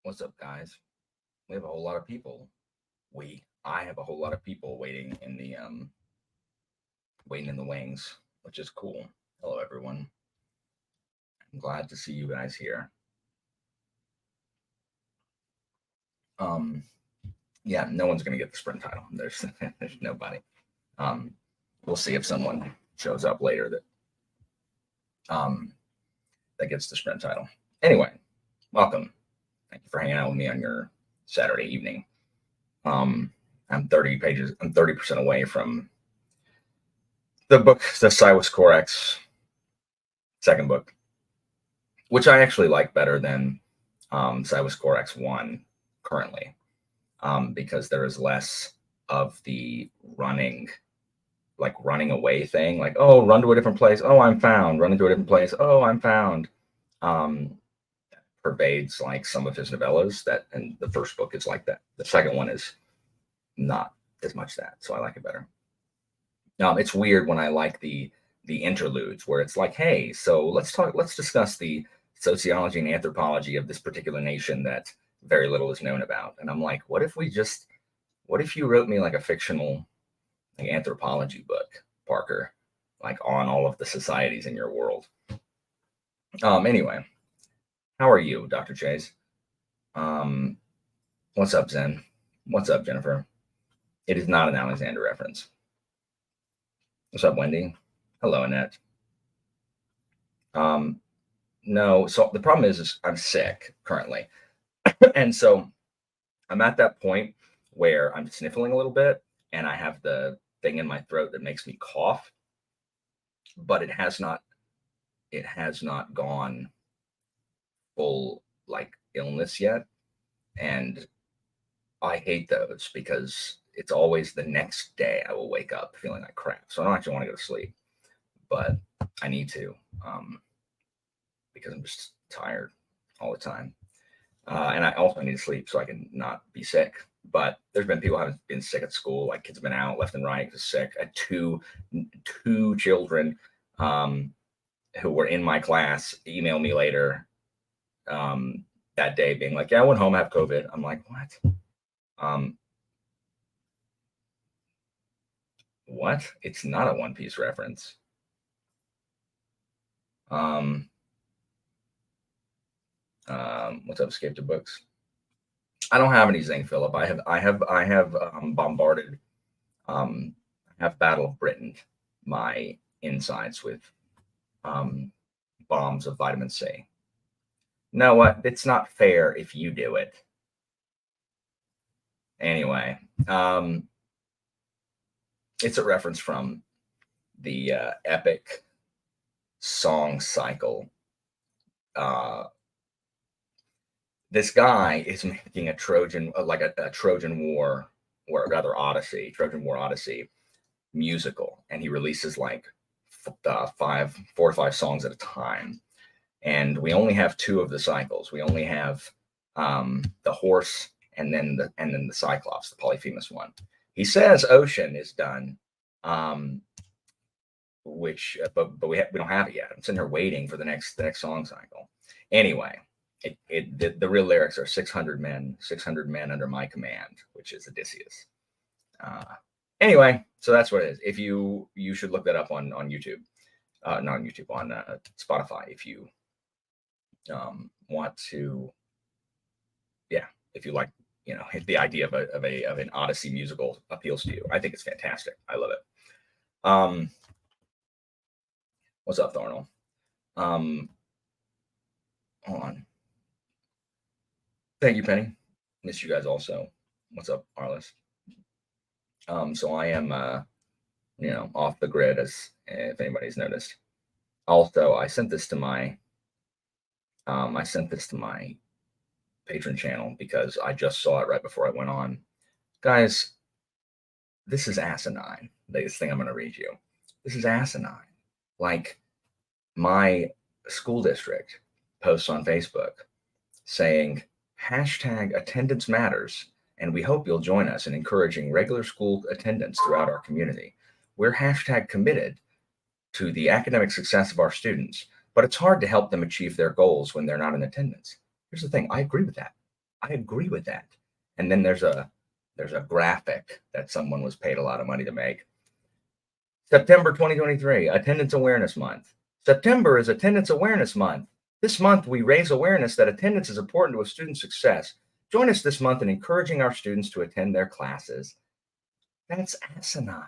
What's up, guys? We have a whole lot of people. I have a whole lot of people waiting in the wings, which is cool. Hello, everyone. I'm glad to see you guys here. Um, yeah, no one's gonna get the sprint title. There's nobody. Um, we'll see if someone shows up later um that gets the sprint title. Anyway, welcome. Thank you for hanging out with me on your Saturday evening. Um, I'm 30 pages. I'm 30% away from the book, the Silas Corex second book, which I actually like better than Silas Corex 1 currently, because there is less of the running, like running away thing, like, oh, run to a different place. Oh, I'm found. Run into a different place. Oh, I'm found. Um, Pervades like some of his novellas that, and the first book is like that. The second one is not as much that, so I like it better. It's weird when I like the interludes where it's like, hey, so let's discuss the sociology and anthropology of this particular nation that very little is known about. And I'm like, what if you wrote me like a fictional like anthropology book, Parker, like on all of the societies in your world? Anyway, how are you, Dr. Chase? Um, what's up, Zen? What's up, Jennifer? It is not an Alexander reference. What's up, Wendy? Hello, Annette. Um, no, so the problem is I'm sick currently. And so I'm at that point where I'm sniffling a little bit and I have the thing in my throat that makes me cough, but it has not gone full like illness yet. And I hate those because it's always the next day I will wake up feeling like crap. So I don't actually want to go to sleep, but I need to, because I'm just tired all the time. And I also need to sleep so I can not be sick. But there's been people who haven't been sick at school, like kids have been out left and right because sick. I had two children um, who were in my class email me later um, that day, being like, "Yeah, I went home, I have COVID." I'm like, "What? Um, what? It's not a One Piece reference." Um, what's up, Escape to Books? I don't have any Zing Philip. I have bombarded um, have Battle Britain my insides with um, bombs of vitamin C. No, what? It's not fair if you do it. Anyway, it's a reference from the epic song cycle. Uh, this guy is making a Trojan, like a Trojan War, or rather Odyssey, Trojan War Odyssey musical, and he releases like 4 or 5 songs at a time. And we only have two of the cycles. We only have the horse and then the Cyclops, the Polyphemus one. He says Ocean is done, um, which but we don't have it yet. I'm sitting here waiting for the next song cycle. Anyway, the real lyrics are 600 men under my command, which is Odysseus. Uh, anyway, so that's what it is. If you should look that up on YouTube, not on YouTube, on Spotify, if you want to, yeah, if you like, if the idea of an Odyssey musical appeals to you, I think it's fantastic. I love it. Um, what's up, Thornell? Um, hold on. Thank you, Penny. Miss you guys also. What's up, Arliss? So I am, off the grid, as if anybody's noticed. Also, I sent this to my patron channel because I just saw it right before I went on. Guys, this is asinine. This thing I'm going to read you. This is asinine. Like, my school district posts on Facebook saying, #attendance matters, and we hope you'll join us in encouraging regular school attendance throughout our community. We're #committed to the academic success of our students, but it's hard to help them achieve their goals when they're not in attendance. Here's the thing, I agree with that. I agree with that. And then there's a graphic that someone was paid a lot of money to make. September 2023, Attendance Awareness Month. September is Attendance Awareness Month. This month, we raise awareness that attendance is important to a student's success. Join us this month in encouraging our students to attend their classes. That's asinine.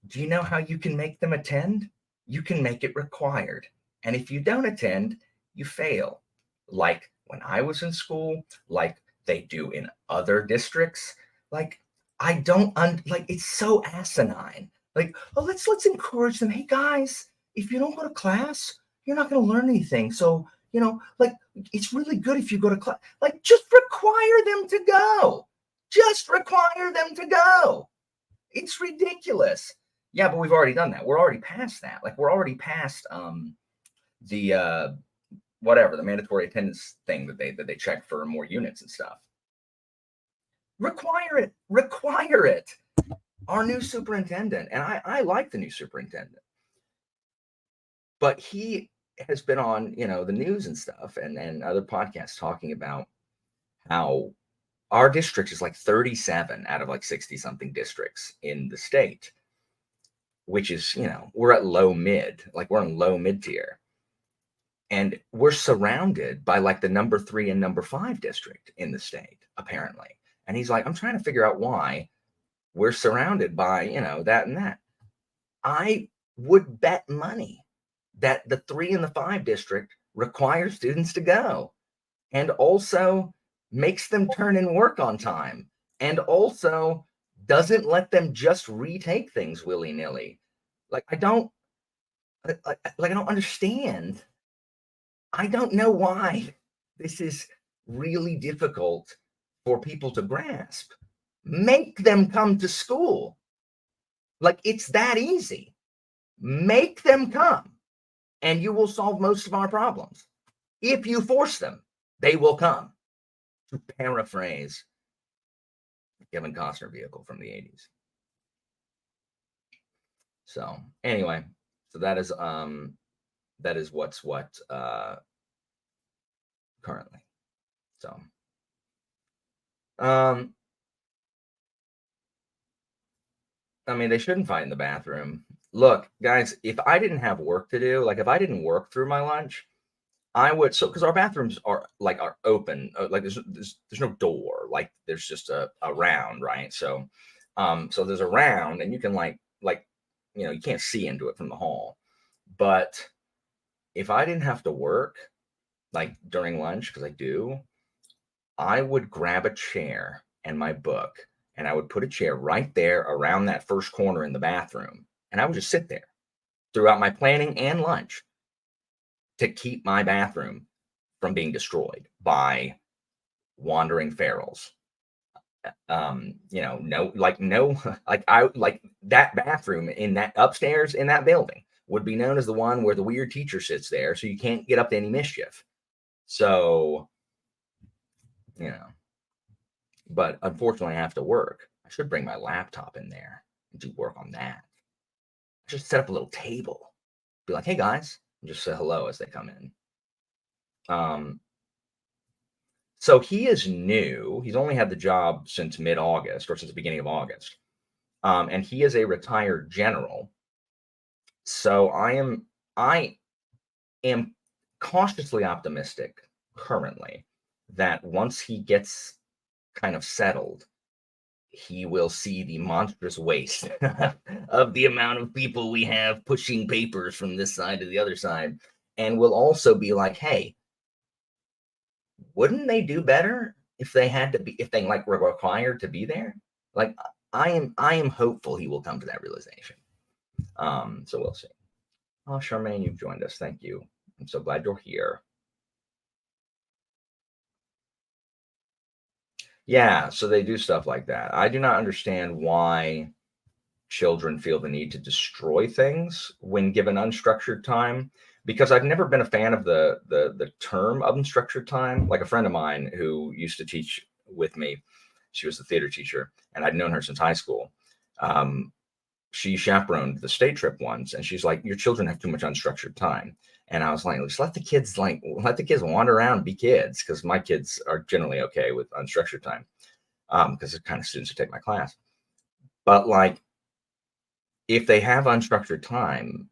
Do you know how you can make them attend? You can make it required. And if you don't attend, you fail. Like when I was in school, like they do in other districts. Like I don't like it's so asinine. Like, oh, let's encourage them. Hey guys, if you don't go to class, you're not going to learn anything. So, like it's really good if you go to class. Like just require them to go. Just require them to go. It's ridiculous. Yeah, but we've already done that. We're already past that. Like we're already past the whatever, the mandatory attendance thing that they check for more units and stuff. Require it. Require it. Our new superintendent, and I like the new superintendent, but he has been on, the news and stuff and other podcasts talking about how our district is like 37 out of like 60 something districts in the state, which is, we're at low mid, like we're in low mid tier. And we're surrounded by like the number 3 and number 5 district in the state, apparently. And he's like, I'm trying to figure out why we're surrounded by, that and that. I would bet money that the 3 and the 5 district requires students to go and also makes them turn in work on time and also doesn't let them just retake things willy-nilly. Like, I don't understand. I don't know why this is really difficult for people to grasp. Make them come to school. Like it's that easy. Make them come and you will solve most of our problems. If you force them, they will come. To paraphrase Kevin Costner vehicle from the 80s. So anyway, so that is what's what currently. So I mean, they shouldn't fight in the bathroom. Look, guys, if I didn't have work to do, like if I didn't work through my lunch, I would. So because our bathrooms are open, like there's no door, like there's just a round, right? So so there's a round, and you can like you can't see into it from the hall. But if I didn't have to work like during lunch, because I do, I would grab a chair and my book, and I would put a chair right there around that first corner in the bathroom, and I would just sit there throughout my planning and lunch to keep my bathroom from being destroyed by wandering ferals. Like that bathroom in that upstairs in that building would be known as the one where the weird teacher sits there, so you can't get up to any mischief. So, but unfortunately I have to work. I should bring my laptop in there and do work on that. I should set up a little table. Be like, hey guys, and just say hello as they come in. So he is new. He's only had the job since mid-August or since the beginning of August. And he is a retired general. So I am cautiously optimistic currently that once he gets kind of settled, he will see the monstrous waste of the amount of people we have pushing papers from this side to the other side, and will also be like, hey, wouldn't they do better if they were required to be there? Like I am hopeful he will come to that realization. So we'll see. Oh, Charmaine, you've joined us. Thank you. I'm so glad you're here. Yeah, so they do stuff like that. I do not understand why children feel the need to destroy things when given unstructured time, because I've never been a fan of the term unstructured time. Like a friend of mine who used to teach with me, she was the theater teacher, and I'd known her since high school. She chaperoned the state trip once, and she's like, your children have too much unstructured time. And I was like, just let the kids wander around and be kids, because my kids are generally okay with unstructured time, because they're kind of students who take my class. But like, if they have unstructured time,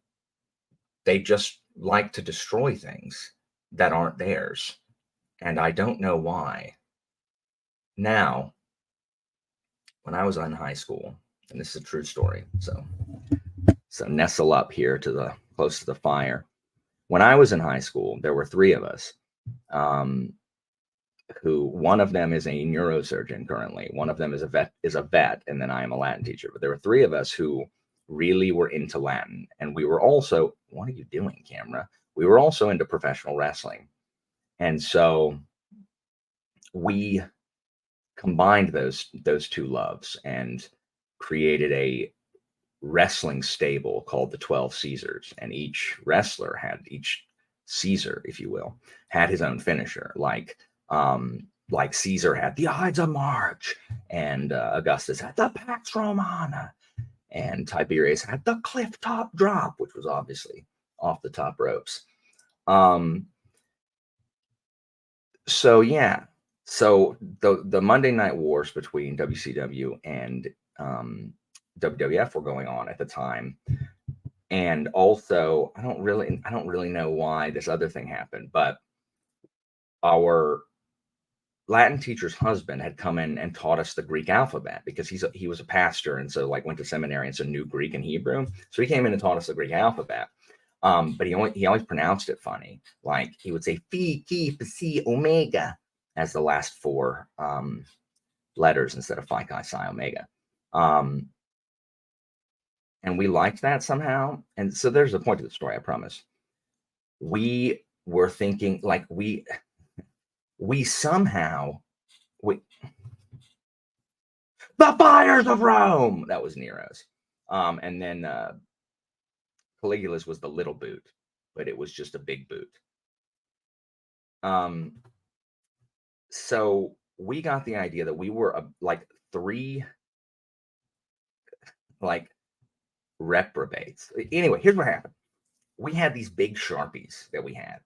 they just like to destroy things that aren't theirs. And I don't know why. Now, when I was in high school, and this is a true story, so nestle up here to the close to the fire. When I was in high school, there were three of us. Who one of them is a neurosurgeon currently. One of them is a vet, and then I am a Latin teacher. But there were three of us who really were into Latin, and we were also, what are you doing, camera? We were also into professional wrestling, and so we combined those two loves and created a wrestling stable called the 12 Caesars, and each Caesar, if you will, had his own finisher. Like Caesar had the Ides of March, and Augustus had the Pax Romana, and Tiberius had the cliff top drop, which was obviously off the top ropes. So yeah, so the Monday Night Wars between WCW and WWF were going on at the time. And also, I don't really know why this other thing happened, but our Latin teacher's husband had come in and taught us the Greek alphabet, because he was a pastor, and so like went to seminary, and so knew Greek and Hebrew. So he came in and taught us the Greek alphabet. But he always pronounced it funny. Like he would say phi, chi, psi, omega as the last four letters instead of phi, chi, psi, omega. And we liked that somehow. And so there's a point to the story, I promise. We were thinking, like, we somehow, the fires of Rome, that was Nero's. And then Caligula's was the little boot, but it was just a big boot. So we got the idea that we were like three, like, reprobates. Anyway, here's what happened. We had these big Sharpies that we had,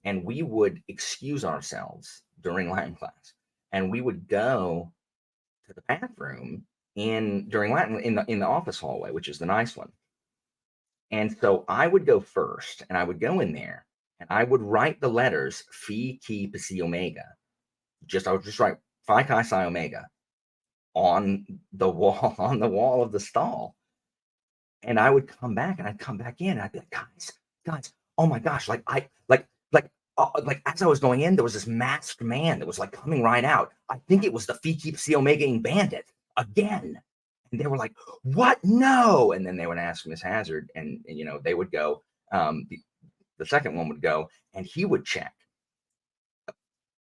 and we would excuse ourselves during Latin class, and we would go to the bathroom during Latin in the office hallway, which is the nice one. And so I would go first, and I would go in there, and I would write the letters phi, chi, psi, omega. I would just write phi, chi, psi, omega on the wall of the stall. And I would come back, and I'd come back in, and I'd be like, guys, oh my gosh, like as I was going in, there was this masked man that was like coming right out. I think it was the phi, chi, psi, omega bandit again. And they were like, what? No. And then they would ask Miss Hazard, and they would go, the second one would go, and he would check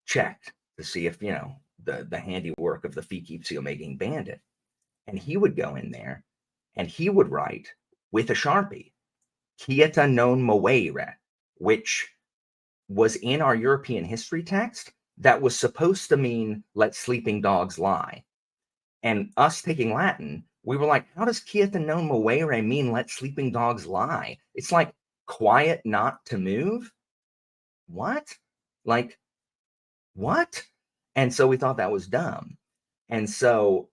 to see if, the handiwork of the phi, chi, psi, omega bandit. And he would go in there, and he would write with a Sharpie, Quieta non moere, which was in our European history text that was supposed to mean let sleeping dogs lie. And us taking Latin, we were like, how does quieta non moere mean let sleeping dogs lie? It's like quiet not to move. What? Like, what? And so we thought that was dumb. And so,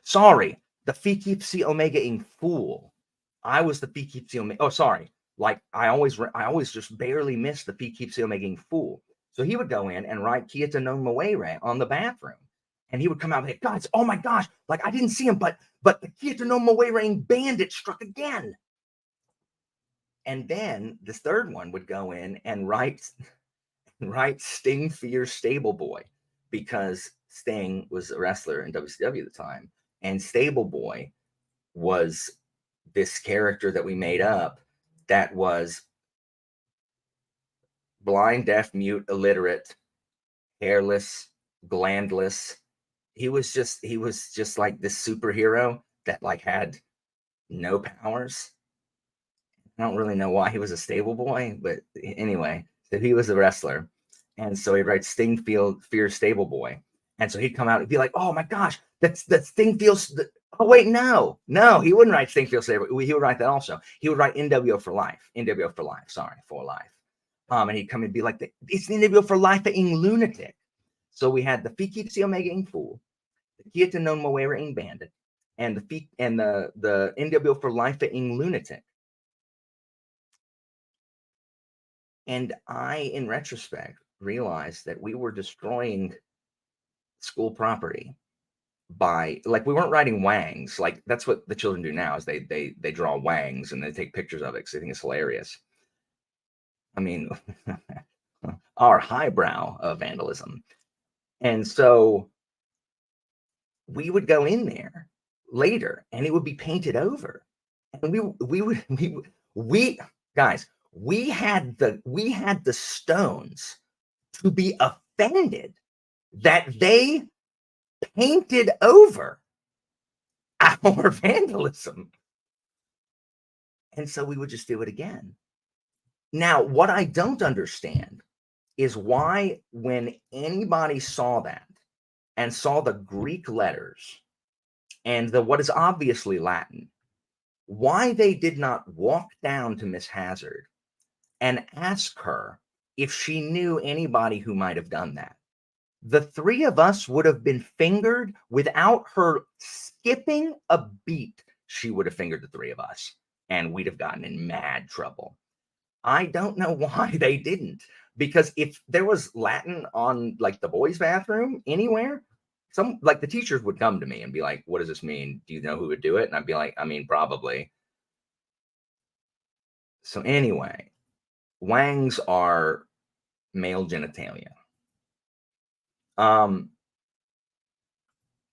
sorry, the phi, chi, psi, omega in fool. I was the phi, chi, psi, omega. Oh, sorry. Like I always just barely missed the phi, chi, psi, omega in fool. So he would go in and write quieta non moere on the bathroom, and he would come out and say, guys, oh my gosh, like I didn't see him, but the quieta non moere bandit struck again. And then this third one would go in and write Sting Fear Stable Boy, because Sting was a wrestler in WCW at the time, and Stable Boy was this character that we made up that was blind, deaf, mute, illiterate, hairless, glandless. He was just like this superhero that like had no powers. I don't really know why he was a stable boy, but anyway, so he was a wrestler. And so he'd write Fear Stable Boy. And so he'd come out and be like, oh my gosh, that's Sting Oh wait, no, he wouldn't write Think Feel Safe. He would write that also. He would write NWO for life. NWO for life. Sorry, for life. And he'd come and be like, it's the NWO for life ing lunatic. So we had the Fiki Si Omega ing fool, the Kieta non Moera ing bandit, and the NWO for life ing lunatic. And I, in retrospect, realized that we were destroying school property by, like, we weren't writing wangs. Like, that's what the children do now, is they draw wangs and they take pictures of it because they think it's hilarious. I mean, our highbrow vandalism. And so we would go in there later and it would be painted over. And we guys, we had the stones to be offended that they painted over our vandalism. And so we would just do it again. Now, what I don't understand is why, when anybody saw that and saw the Greek letters and the what is obviously Latin, why they did not walk down to Miss Hazard and ask her if she knew anybody who might have done that. The three of us would have been fingered without her skipping a beat. She would have fingered the three of us, and we'd have gotten in mad trouble. I don't know why they didn't, because if there was Latin on, like, the boys' bathroom anywhere, some, like, the teachers would come to me and be like, what does this mean? Do you know who would do it? And I'd be like, I mean, probably. So anyway, wangs are male genitalia.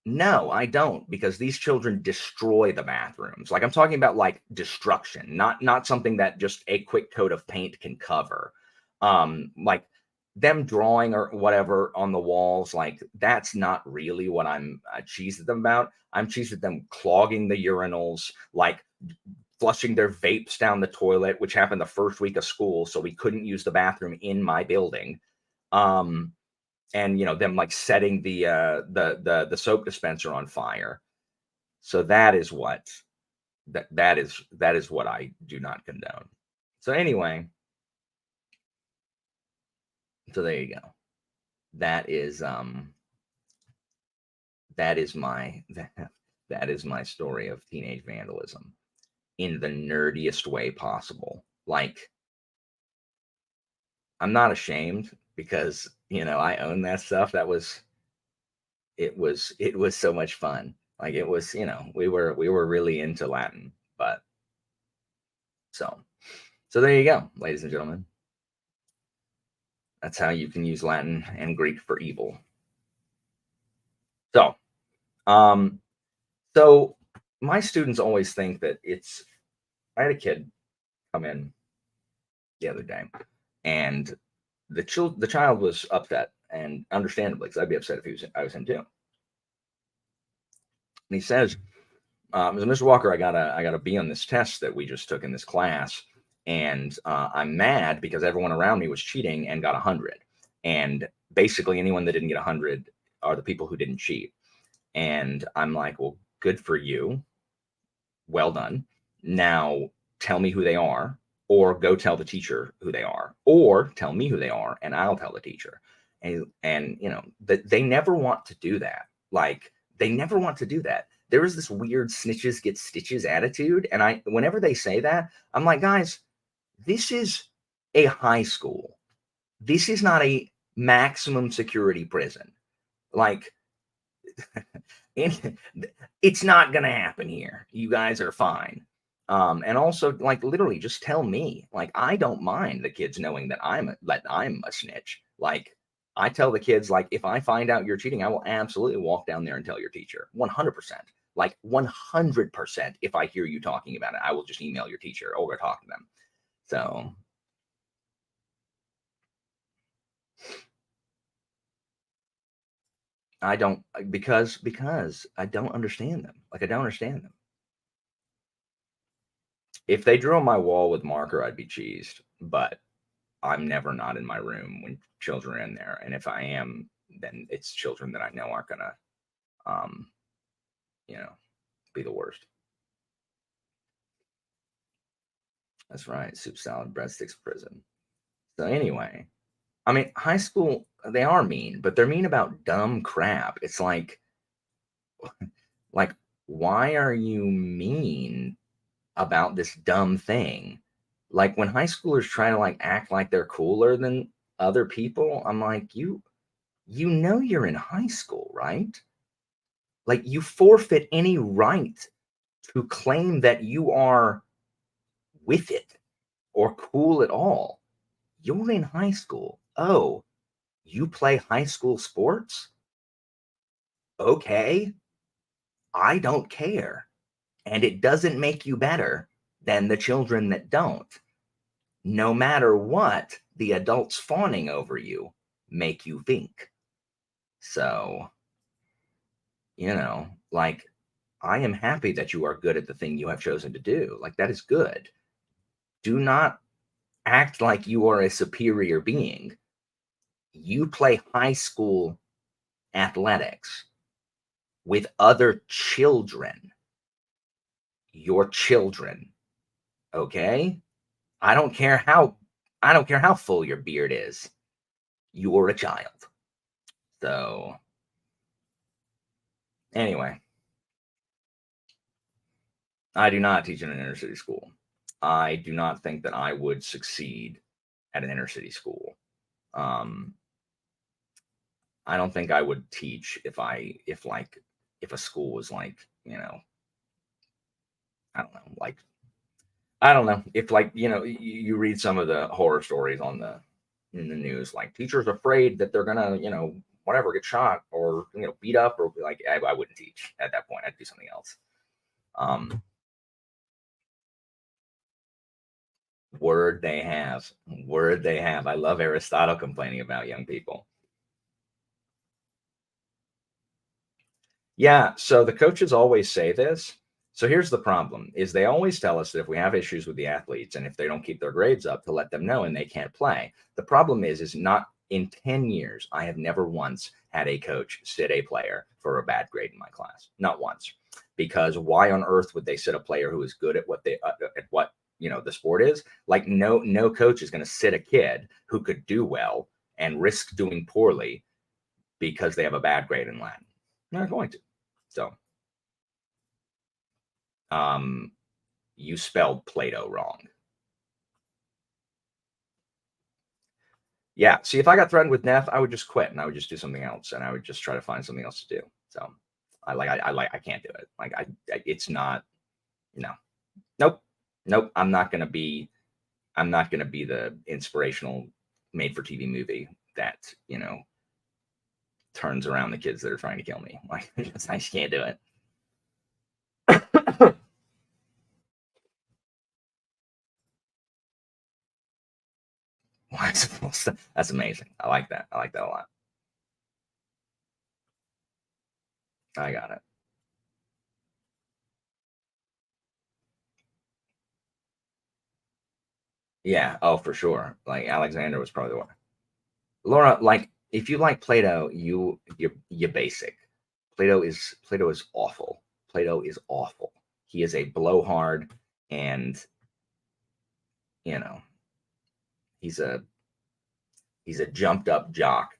No, I don't, because these children destroy the bathrooms. Like, I'm talking about, like, destruction, not something that just a quick coat of paint can cover. Like, them drawing or whatever on the walls, like, that's not really what I'm cheesed at them about. I'm cheesed at them clogging the urinals, like flushing their vapes down the toilet, which happened the first week of school, so we couldn't use the bathroom in my building. And them, like, setting the soap dispenser on fire. So that is what that is what I do not condone. So anyway, so there you go. That is my that is my story of teenage vandalism in the nerdiest way possible. Like, I'm not ashamed, because I own that stuff. It was so much fun. Like, it was, we were really into Latin. But so there you go, ladies and gentlemen. That's how you can use Latin and Greek for evil. So so my students always think that I had a kid come in the other day, and the child was upset, and understandably, because I'd be upset if I was him too. And he says, Mr. Walker, I got a B on this test that we just took in this class, and I'm mad because everyone around me was cheating and got 100. And basically, anyone that didn't get 100 are the people who didn't cheat. And I'm like, well, good for you. Well done. Now tell me who they are, or go tell the teacher who they are, or tell me who they are and I'll tell the teacher. And that they never want to do that. Like, they never want to do that. There is this weird snitches get stitches attitude. And whenever they say that, I'm like, guys, this is a high school. This is not a maximum security prison. Like, it's not going to happen here. You guys are fine. And also, like, literally just tell me. Like, I don't mind the kids knowing that I'm a snitch. Like, I tell the kids, like, if I find out you're cheating, I will absolutely walk down there and tell your teacher. 100%. Like, 100%. If I hear you talking about it, I will just email your teacher or go talk to them. So I don't, because I don't understand them. Like, I don't understand them. If they drew on my wall with marker, I'd be cheesed. But I'm never not in my room when children are in there. And if I am, then it's children that I know aren't gonna, Be the worst. That's right. Soup, salad, breadsticks, prison. So anyway, I mean, high school, they are mean, but they're mean about dumb crap. It's like, why are you mean about this dumb thing? Like when high schoolers try to like act like they're cooler than other people, I'm like, you know you're in high school, right? Like you forfeit any right to claim that you are with it or cool at all. You're in high school. Oh, you play high school sports? Okay, I don't care. And it doesn't make you better than the children that don't. No matter what, the adults fawning over you make you think. So, like, I am happy that you are good at the thing you have chosen to do. Like, that is good. Do not act like you are a superior being. You play high school athletics with other children. Your children. Okay? I don't care how full your beard is. You're a child. So anyway, I do not teach in an inner city school. I do not think that I would succeed at an inner city school. Um, I don't think I would teach if a school was like, I don't know, like I don't know if like you read some of the horror stories in the news, like teachers afraid that they're gonna whatever get shot or beat up or be like I wouldn't teach at that point. I'd do something else. Um, word they have. I love Aristotle complaining about young people. Yeah, so the coaches always say this. So here's the problem is they always tell us that if we have issues with the athletes and if they don't keep their grades up to let them know and they can't play. The problem is not in 10 years I have never once had a coach sit a player for a bad grade in my class. Not once. Because why on earth would they sit a player who is good at what the sport is? Like no coach is going to sit a kid who could do well and risk doing poorly because they have a bad grade in Latin. They're not going to. So, you spelled Plato wrong. Yeah. See, if I got threatened with death, I would just quit and I would just do something else and I would just try to find something else to do. So, I can't do it. Like, it's not, no, nope, nope. I'm not gonna be the inspirational made for TV movie that turns around the kids that are trying to kill me. Like, I just can't do it. That's amazing. I like that. I like that a lot. I got it. Yeah. Oh, for sure. Like Alexander was probably the one. Laura, like if you like Plato, you're basic. Plato is awful. Plato is awful. He is a blowhard, and you know he's a jumped up jock,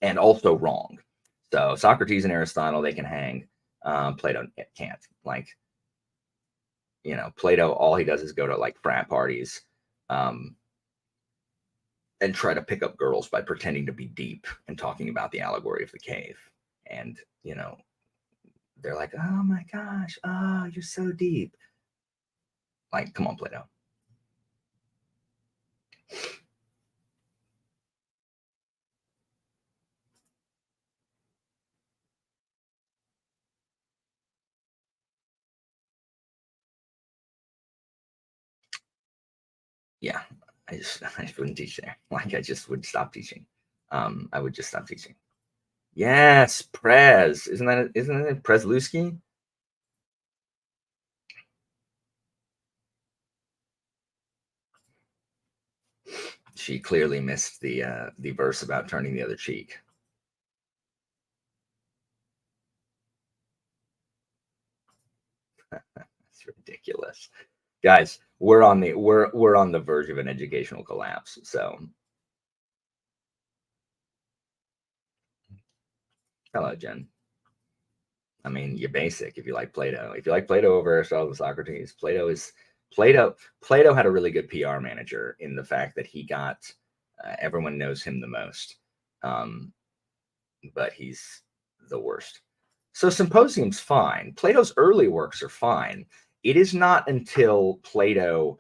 and also wrong. So Socrates and Aristotle, they can hang. Plato can't. Like Plato, all he does is go to like frat parties, um, and try to pick up girls by pretending to be deep and talking about the allegory of the cave. And they're like, "Oh my gosh, oh you're so deep." Like, come on, Plato. Yeah, I wouldn't teach there. Like, I just would stop teaching. I would just stop teaching. Yes, Prez. Isn't it Prezlewski? She clearly missed the verse about turning the other cheek. It's ridiculous. Guys, we're on the verge of an educational collapse. So hello, Jen. I mean, you're basic if you like Plato. If you like Plato over Aristotle and Socrates, Plato had a really good PR manager in the fact that he got everyone knows him the most. But he's the worst. So Symposium's fine. Plato's early works are fine. It is not until Plato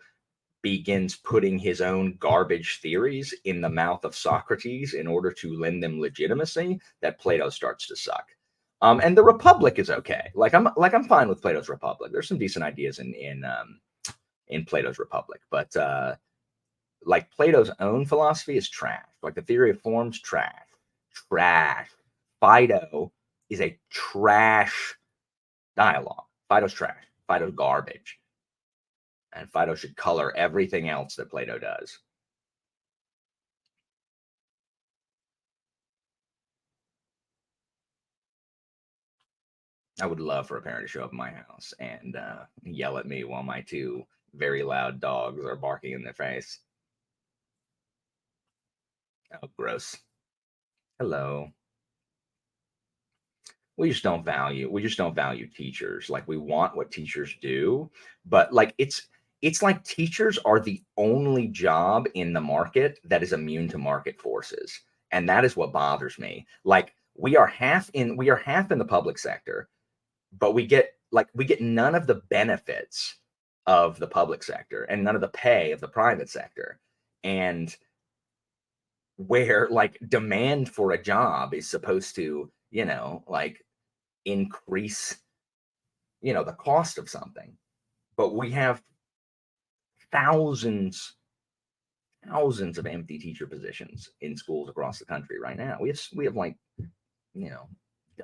begins putting his own garbage theories in the mouth of Socrates in order to lend them legitimacy that Plato starts to suck. And the Republic is okay. I'm fine with Plato's Republic. There's some decent ideas in Plato's Republic, but like Plato's own philosophy is trash. Like the theory of forms, trash. Phaedo is a trash dialogue. Phaedo's trash. Phaedo's garbage. And Phaedo should color everything else that Plato does. I would love for a parent to show up at my house and yell at me while my two very loud dogs are barking in their face. Oh, gross. Hello. We just don't value teachers. Like, we want what teachers do, but like it's like teachers are the only job in the market that is immune to market forces. And that is what bothers me. Like, we are half in the public sector, but we get none of the benefits of the public sector and none of the pay of the private sector. And where like demand for a job is supposed to, like increase, the cost of something. But we have thousands of empty teacher positions in schools across the country right now. We have like,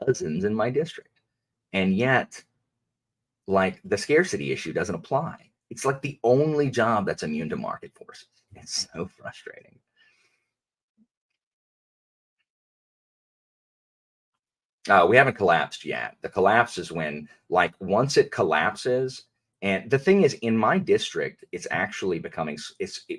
dozens in my district. And yet, like, the scarcity issue doesn't apply. It's like the only job that's immune to market forces. It's so frustrating. We haven't collapsed yet. The collapse is when, like, once it collapses, and the thing is, in my district, it's actually becoming.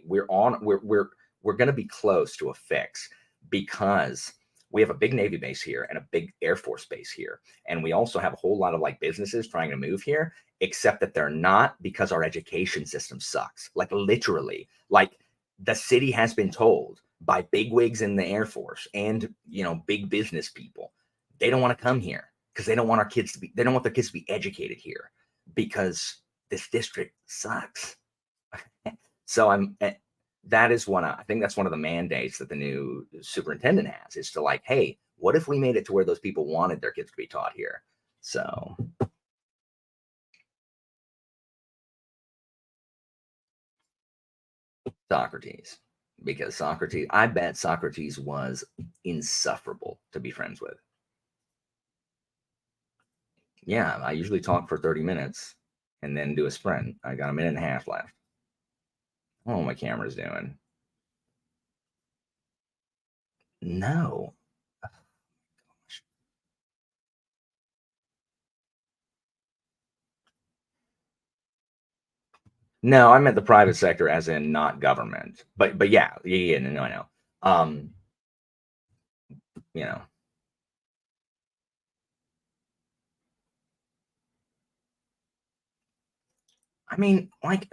We're going to be close to a fix because we have a big Navy base here and a big Air Force base here, and we also have a whole lot of like businesses trying to move here, except that they're not, because our education system sucks. Like, literally, like the city has been told by bigwigs in the Air Force and big business people, they don't want to come here because they don't want their kids to be educated here because this district sucks. So I think that's one of the mandates that the new superintendent has, is to like, hey, what if we made it to where those people wanted their kids to be taught here? So Socrates, because I bet Socrates was insufferable to be friends with. Yeah, I usually talk for 30 minutes and then do a sprint. I got a minute and a half left. Oh, my camera's doing. No. No, I meant the private sector as in not government. But yeah, no, I know. You know. I mean, like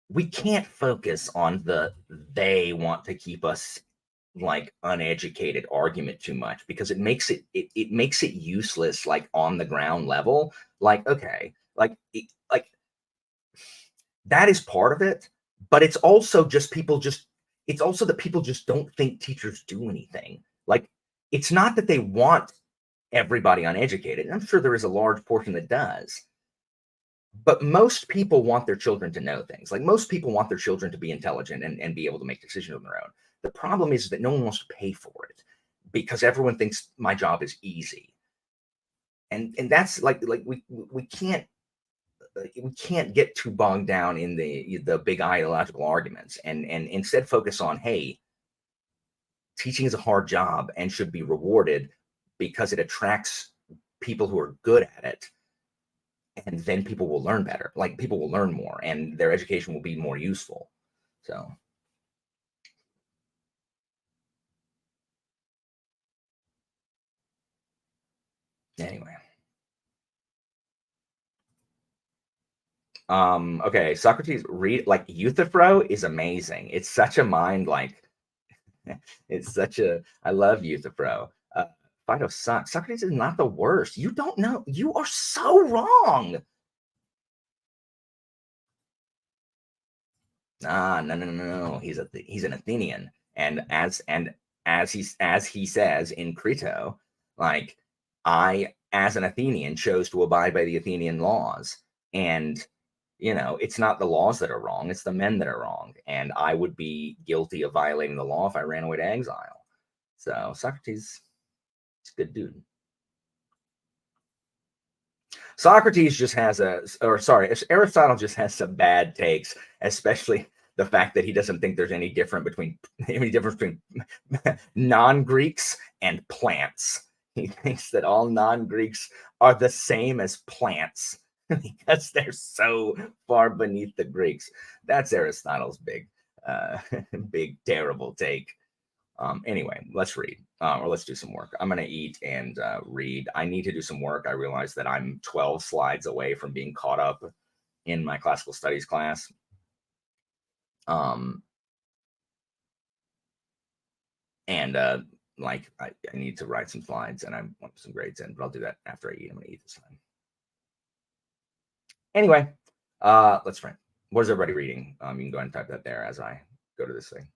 we can't focus on they want to keep us like uneducated argument too much, because it makes it useless, like on the ground level. Like, okay, like that is part of it, but it's also that people just don't think teachers do anything. Like, it's not that they want everybody uneducated. I'm sure there is a large portion that does, but most people want their children to know things. Like, most people want their children to be intelligent and be able to make decisions on their own. The problem is that no one wants to pay for it because everyone thinks my job is easy. And that's like we can't get too bogged down in the big ideological arguments, and instead focus on, hey, teaching is a hard job and should be rewarded because it attracts people who are good at it. and then people will learn better. Like people will learn more, and their education will be more useful. So anyway, okay, Socrates read like Euthyphro is amazing. It's such a mind like it's such a I love Euthyphro. Phyto sucks. Socrates is not the worst. You don't know. You are so wrong. Ah, no, no, no, no. He's an Athenian, and as he says in Crito, like I as an Athenian chose to abide by the Athenian laws, and it's not the laws that are wrong; it's the men that are wrong, and I would be guilty of violating the law if I ran away to exile. So Socrates is a good dude. Socrates just has or sorry, Aristotle just has some bad takes, especially the fact that he doesn't think there's any difference between non-Greeks and plants. He thinks that all non-Greeks are the same as plants because they're so far beneath the Greeks. That's Aristotle's uh, big terrible take. Anyway, let's read or let's do some work. I'm going to eat and read. I need to do some work. I realize that I'm 12 slides away from being caught up in my classical studies class. Um, and like I need to write some slides and I want some grades in, but I'll do that after I eat. I'm going to eat this time. Anyway, let's print. What is everybody reading? You can go ahead and type that there as I go to this thing.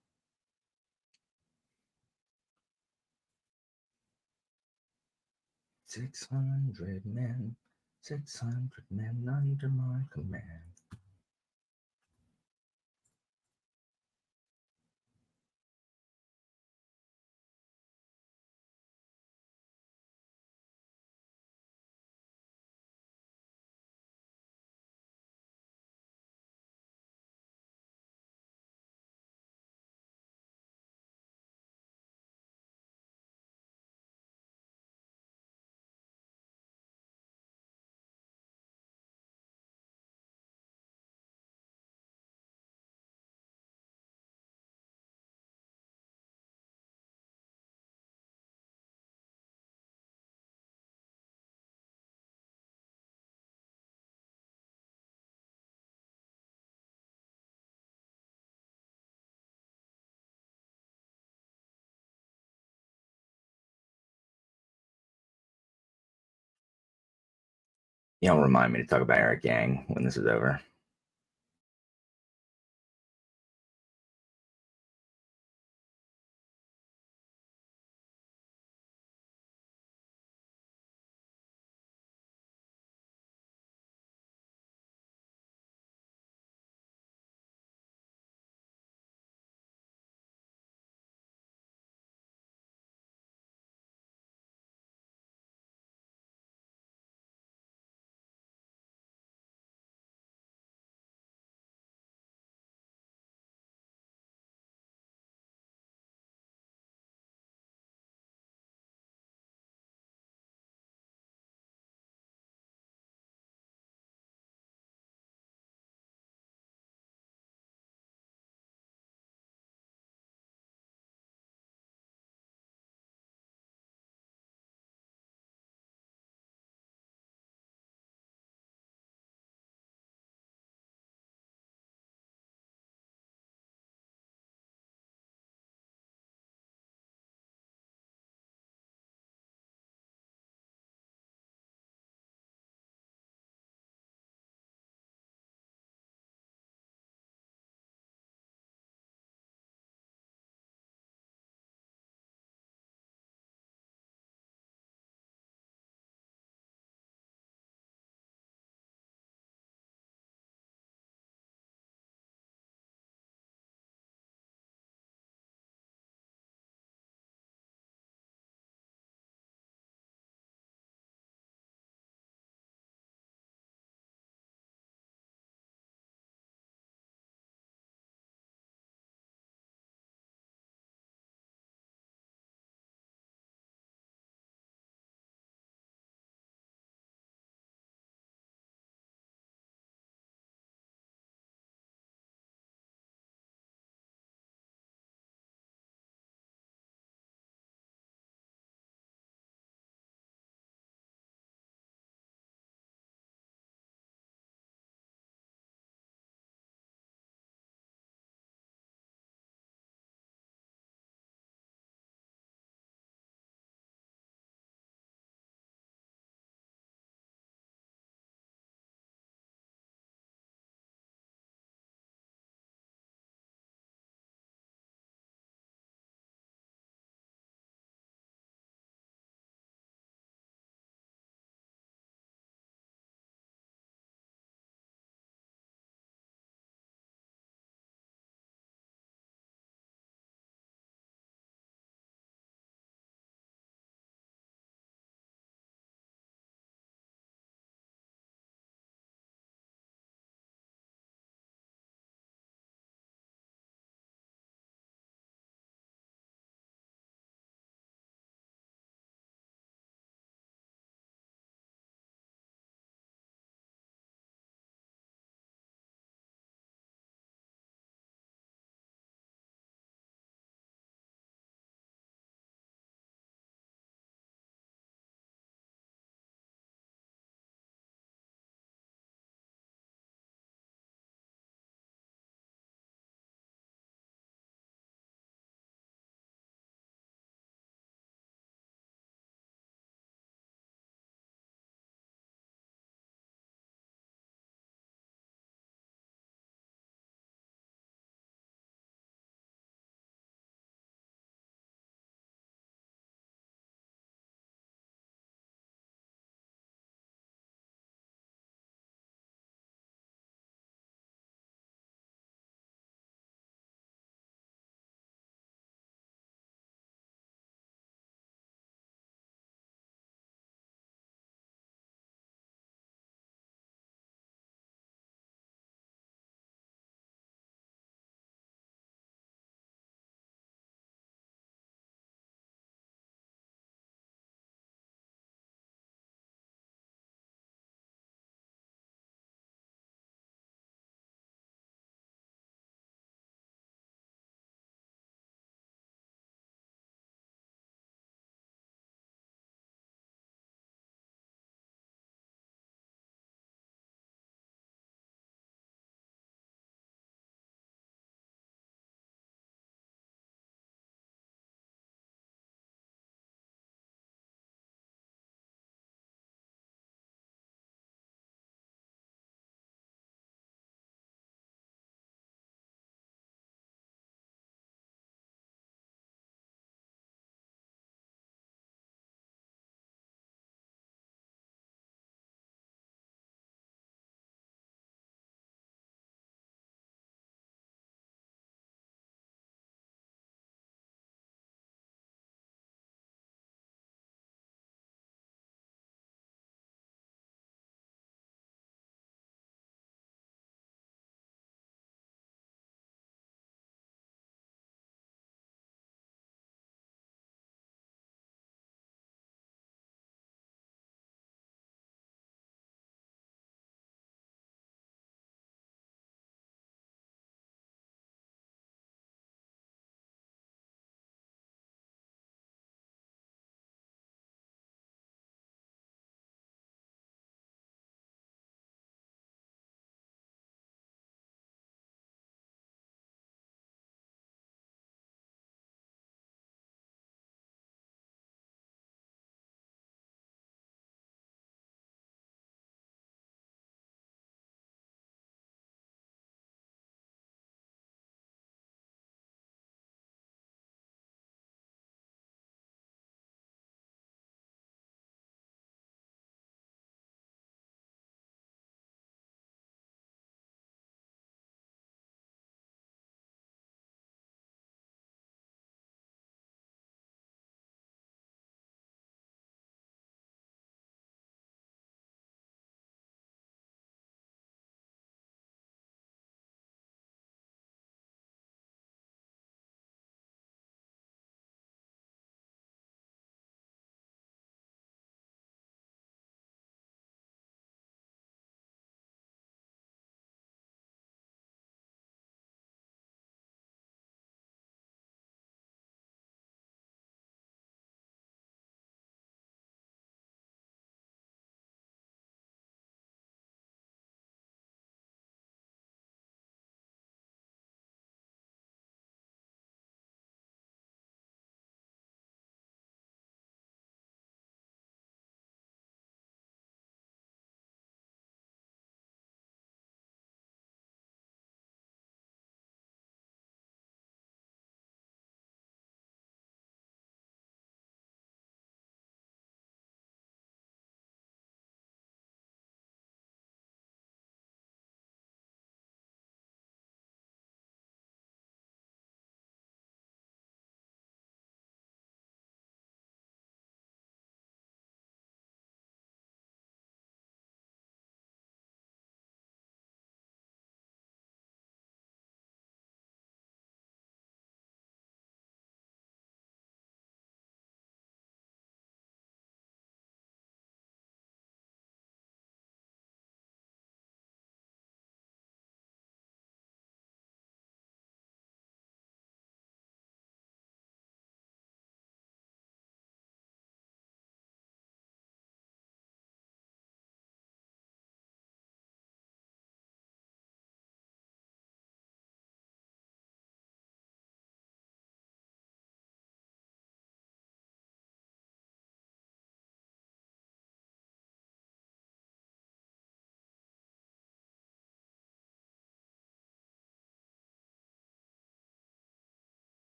600 men, 600 men under my command. Remind me to talk about Eric Yang when this is over.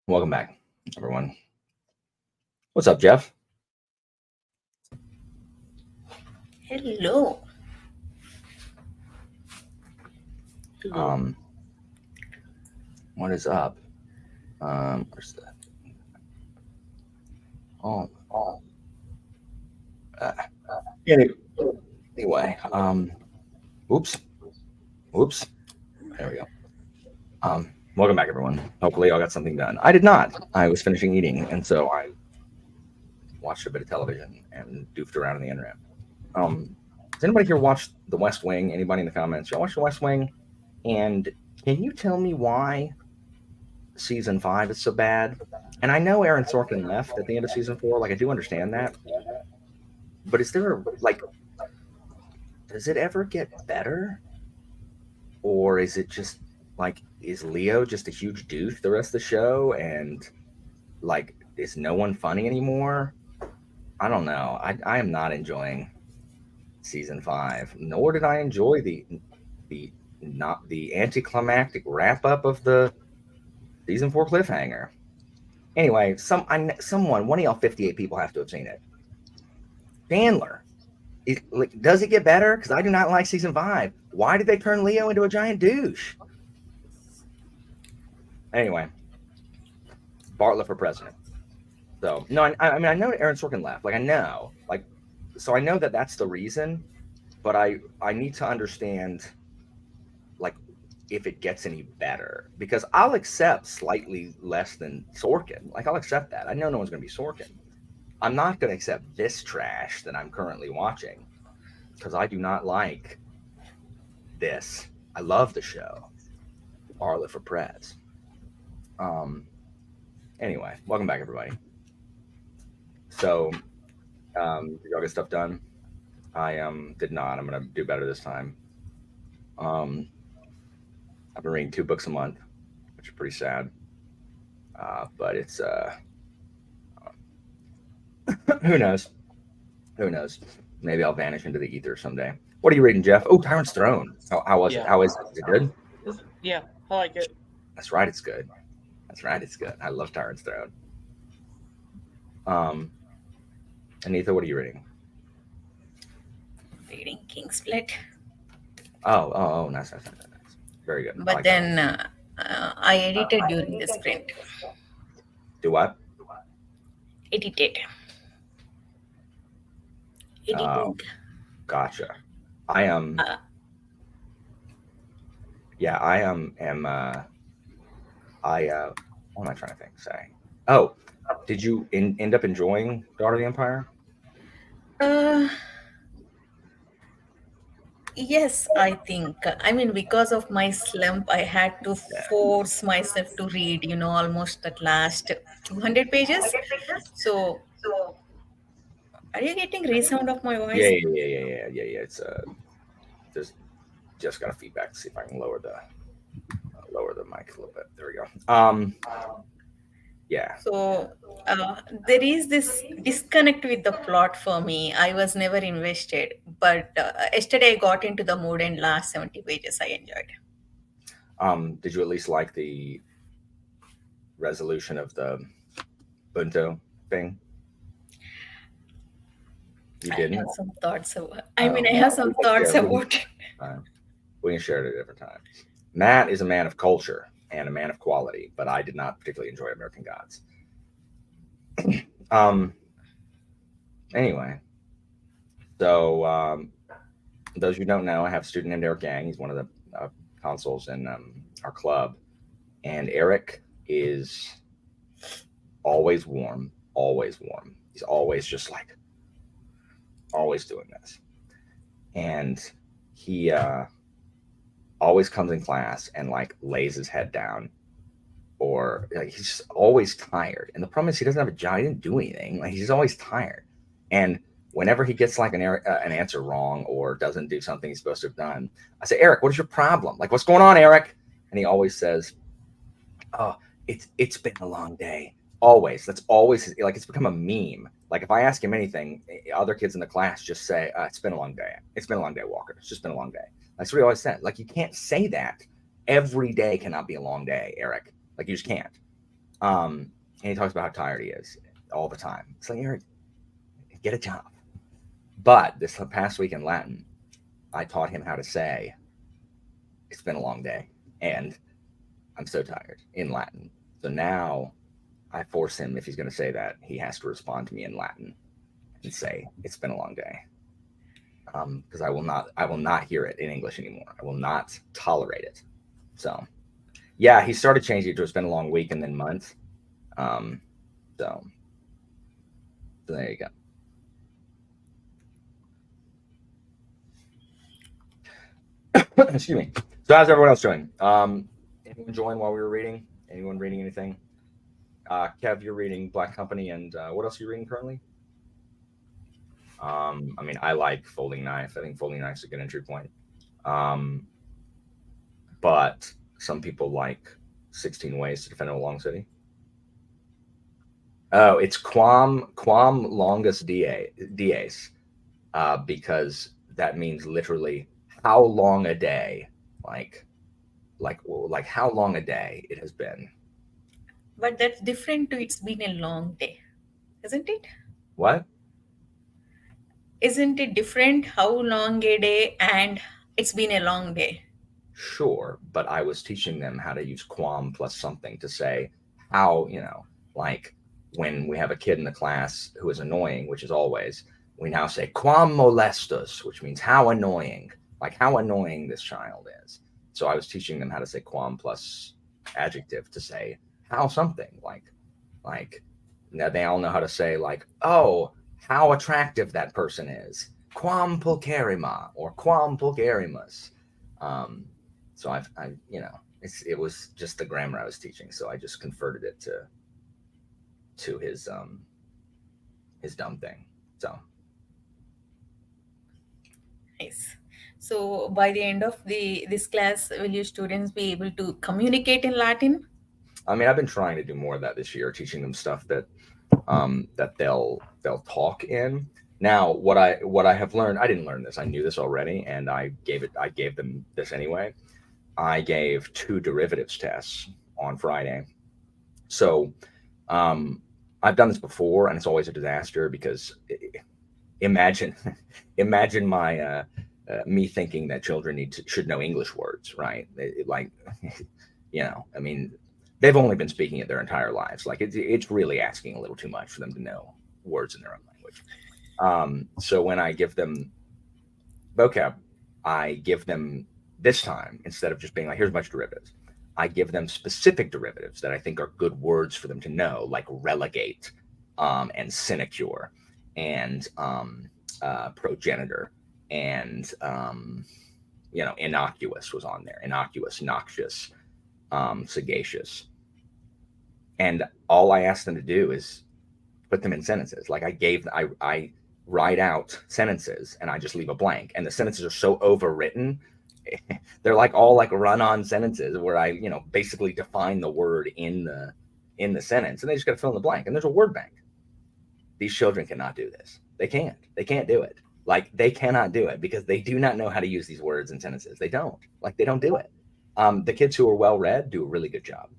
Welcome back, everyone. What's up, Jeff? Hello. What is up? Where's the? Oh, uh, anyway. Oops. There we go. Welcome back, everyone. Hopefully, I got something done. I did not. I was finishing eating, and so I watched a bit of television and doofed around on the internet. Does anybody here watch The West Wing? Anybody in the comments? Y'all watch The West Wing? And can you tell me why season 5 is so bad? And I know Aaron Sorkin left at the end of season 4. Like, I do understand that. But is there, like, does it ever get better? Or is it just, like, is Leo just a huge douche the rest of the show? And, like, is no one funny anymore? I don't know. I am not enjoying season 5, nor did I enjoy the anticlimactic wrap up of the season 4 cliffhanger. Anyway, one of y'all 58 people have to have seen it. Chandler, does it get better? Because I do not like season 5. Why did they turn Leo into a giant douche? Anyway, Bartlett for president. So no, I mean I know Aaron Sorkin left. Like I know, so I know that that's the reason. But I need to understand, like, if it gets any better, because I'll accept slightly less than Sorkin. Like I'll accept that. I know no one's going to be Sorkin. I'm not going to accept this trash that I'm currently watching because I do not like this. I love the show. Arla for Prez. Anyway, welcome back, everybody. So, did y'all get stuff done? I did not. I'm going to do better this time. I've been reading 2 books a month, which is pretty sad. But it's who knows? Who knows? Maybe I'll vanish into the ether someday. What are you reading, Jeff? Oh, Tyrant's Throne. How was it? Yeah. How is it? Is it good? Yeah, I like it. That's right. It's good. That's right. It's good. I love Tyrant's Throne. Anita, what are you reading? Reading Kingsplit. Oh, nice. Very good. But then I edited during the sprint. Do what? Edited. Editing. Gotcha. I am. Yeah, I am. What am I trying to say? Oh, did you end up enjoying Daughter of the Empire? Yes, I think. I mean, because of my slump, I had to force myself to read, almost that last 200 pages. So, are you getting resound of my voice? Yeah. It's just got a feedback to see if I can lower the mic a little bit. There we go. Yeah. So there is this disconnect with the plot for me. I was never invested, but yesterday I got into the mood and last 70 pages I enjoyed. Did you at least like the resolution of the Bunto thing? You didn't? I have some thoughts about. I have some thoughts about it. We can share it at a different time. Matt is a man of culture and a man of quality, but I did not particularly enjoy American Gods. Anyway, so those of you who don't know, I have a student named Eric Yang. He's one of the consuls in our club, and Eric is always warm. He's always just like always doing this, and he always comes in class and like lays his head down, or like he's just always tired. And the problem is he doesn't have a job. He didn't do anything. Like he's always tired. And whenever he gets like an answer wrong or doesn't do something he's supposed to have done, I say, Eric, what is your problem? Like, what's going on, Eric? And he always says, oh, it's been a long day. Always. That's always like, it's become a meme. Like if I ask him anything, other kids in the class just say, it's been a long day. It's been a long day, Walker. It's just been a long day. That's what he always said. Like you can't say that. Every day cannot be a long day, Eric. Like you just can't. And he talks about how tired he is all the time. It's like, Eric, get a job. But this past week in Latin, I taught him how to say, it's been a long day and I'm so tired in Latin. So now I force him, if he's going to say that, he has to respond to me in Latin and say, it's been a long day. Because I will not hear it in English anymore. I will not tolerate it. So yeah, he started changing it to it's been a long week and then month. So there you go. Excuse me. So how's everyone else doing? Anyone join while we were reading? Anyone reading anything? Kev, you're reading Black Company, and what else are you reading currently? I mean, I like Folding Knife. I think Folding Knife's a good entry point. But some people like 16 Ways to Defend a Long City. Oh, it's Quam Longus Dies, because that means literally how long a day, like how long a day it has been. But that's different to it's been a long day, isn't it? What? Isn't it different how long a day and it's been a long day? Sure, but I was teaching them how to use quam plus something to say how, like when we have a kid in the class who is annoying, which is always, we now say quam molestus, which means how annoying, like how annoying this child is. So I was teaching them how to say quam plus adjective to say how something, like now they all know how to say like, oh, how attractive that person is. Quam pulcherrima or quam pulcherrimus. So I it was just the grammar I was teaching, so I just converted it to his dumb thing. So Nice. So by the end of this class, will your students be able to communicate in Latin? I mean, I've been trying to do more of that this year, teaching them stuff that they'll talk in. Now, what I have learned, I didn't learn this. I knew this already, and I gave them this anyway. I gave 2 derivatives tests on Friday. So I've done this before, and it's always a disaster because imagine my me thinking that children should know English words, right? I mean, they've only been speaking it their entire lives. Like it's really asking a little too much for them to know words in their own language. So when I give them vocab, I give them this time, instead of just being like, here's a bunch of derivatives, I give them specific derivatives that I think are good words for them to know, like relegate, and sinecure, and progenitor, and innocuous was on there. Innocuous, noxious, sagacious. And all I asked them to do is put them in sentences. Like I write out sentences and I just leave a blank. And the sentences are so overwritten. They're like all like run-on sentences where I, basically define the word in the sentence, and they just got to fill in the blank. And there's a word bank. These children cannot do this. They can't do it. Like they cannot do it because they do not know how to use these words in sentences. They don't do it. The kids who are well-read do a really good job.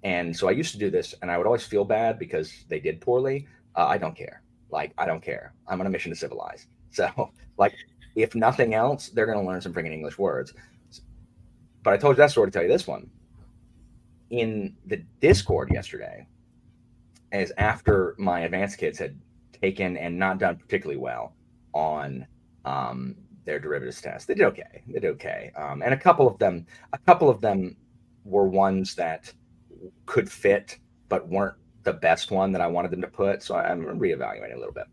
And so I used to do this, and I would always feel bad because they did poorly. I don't care. Like, I don't care. I'm on a mission to civilize. So, like, if nothing else, they're going to learn some freaking English words. But I told you that story to tell you this one. In the Discord yesterday, as after my advanced kids had taken and not done particularly well on their derivatives test, they did okay. And a couple of them were ones that could fit, but weren't the best one that I wanted them to put. So I'm reevaluating a little bit.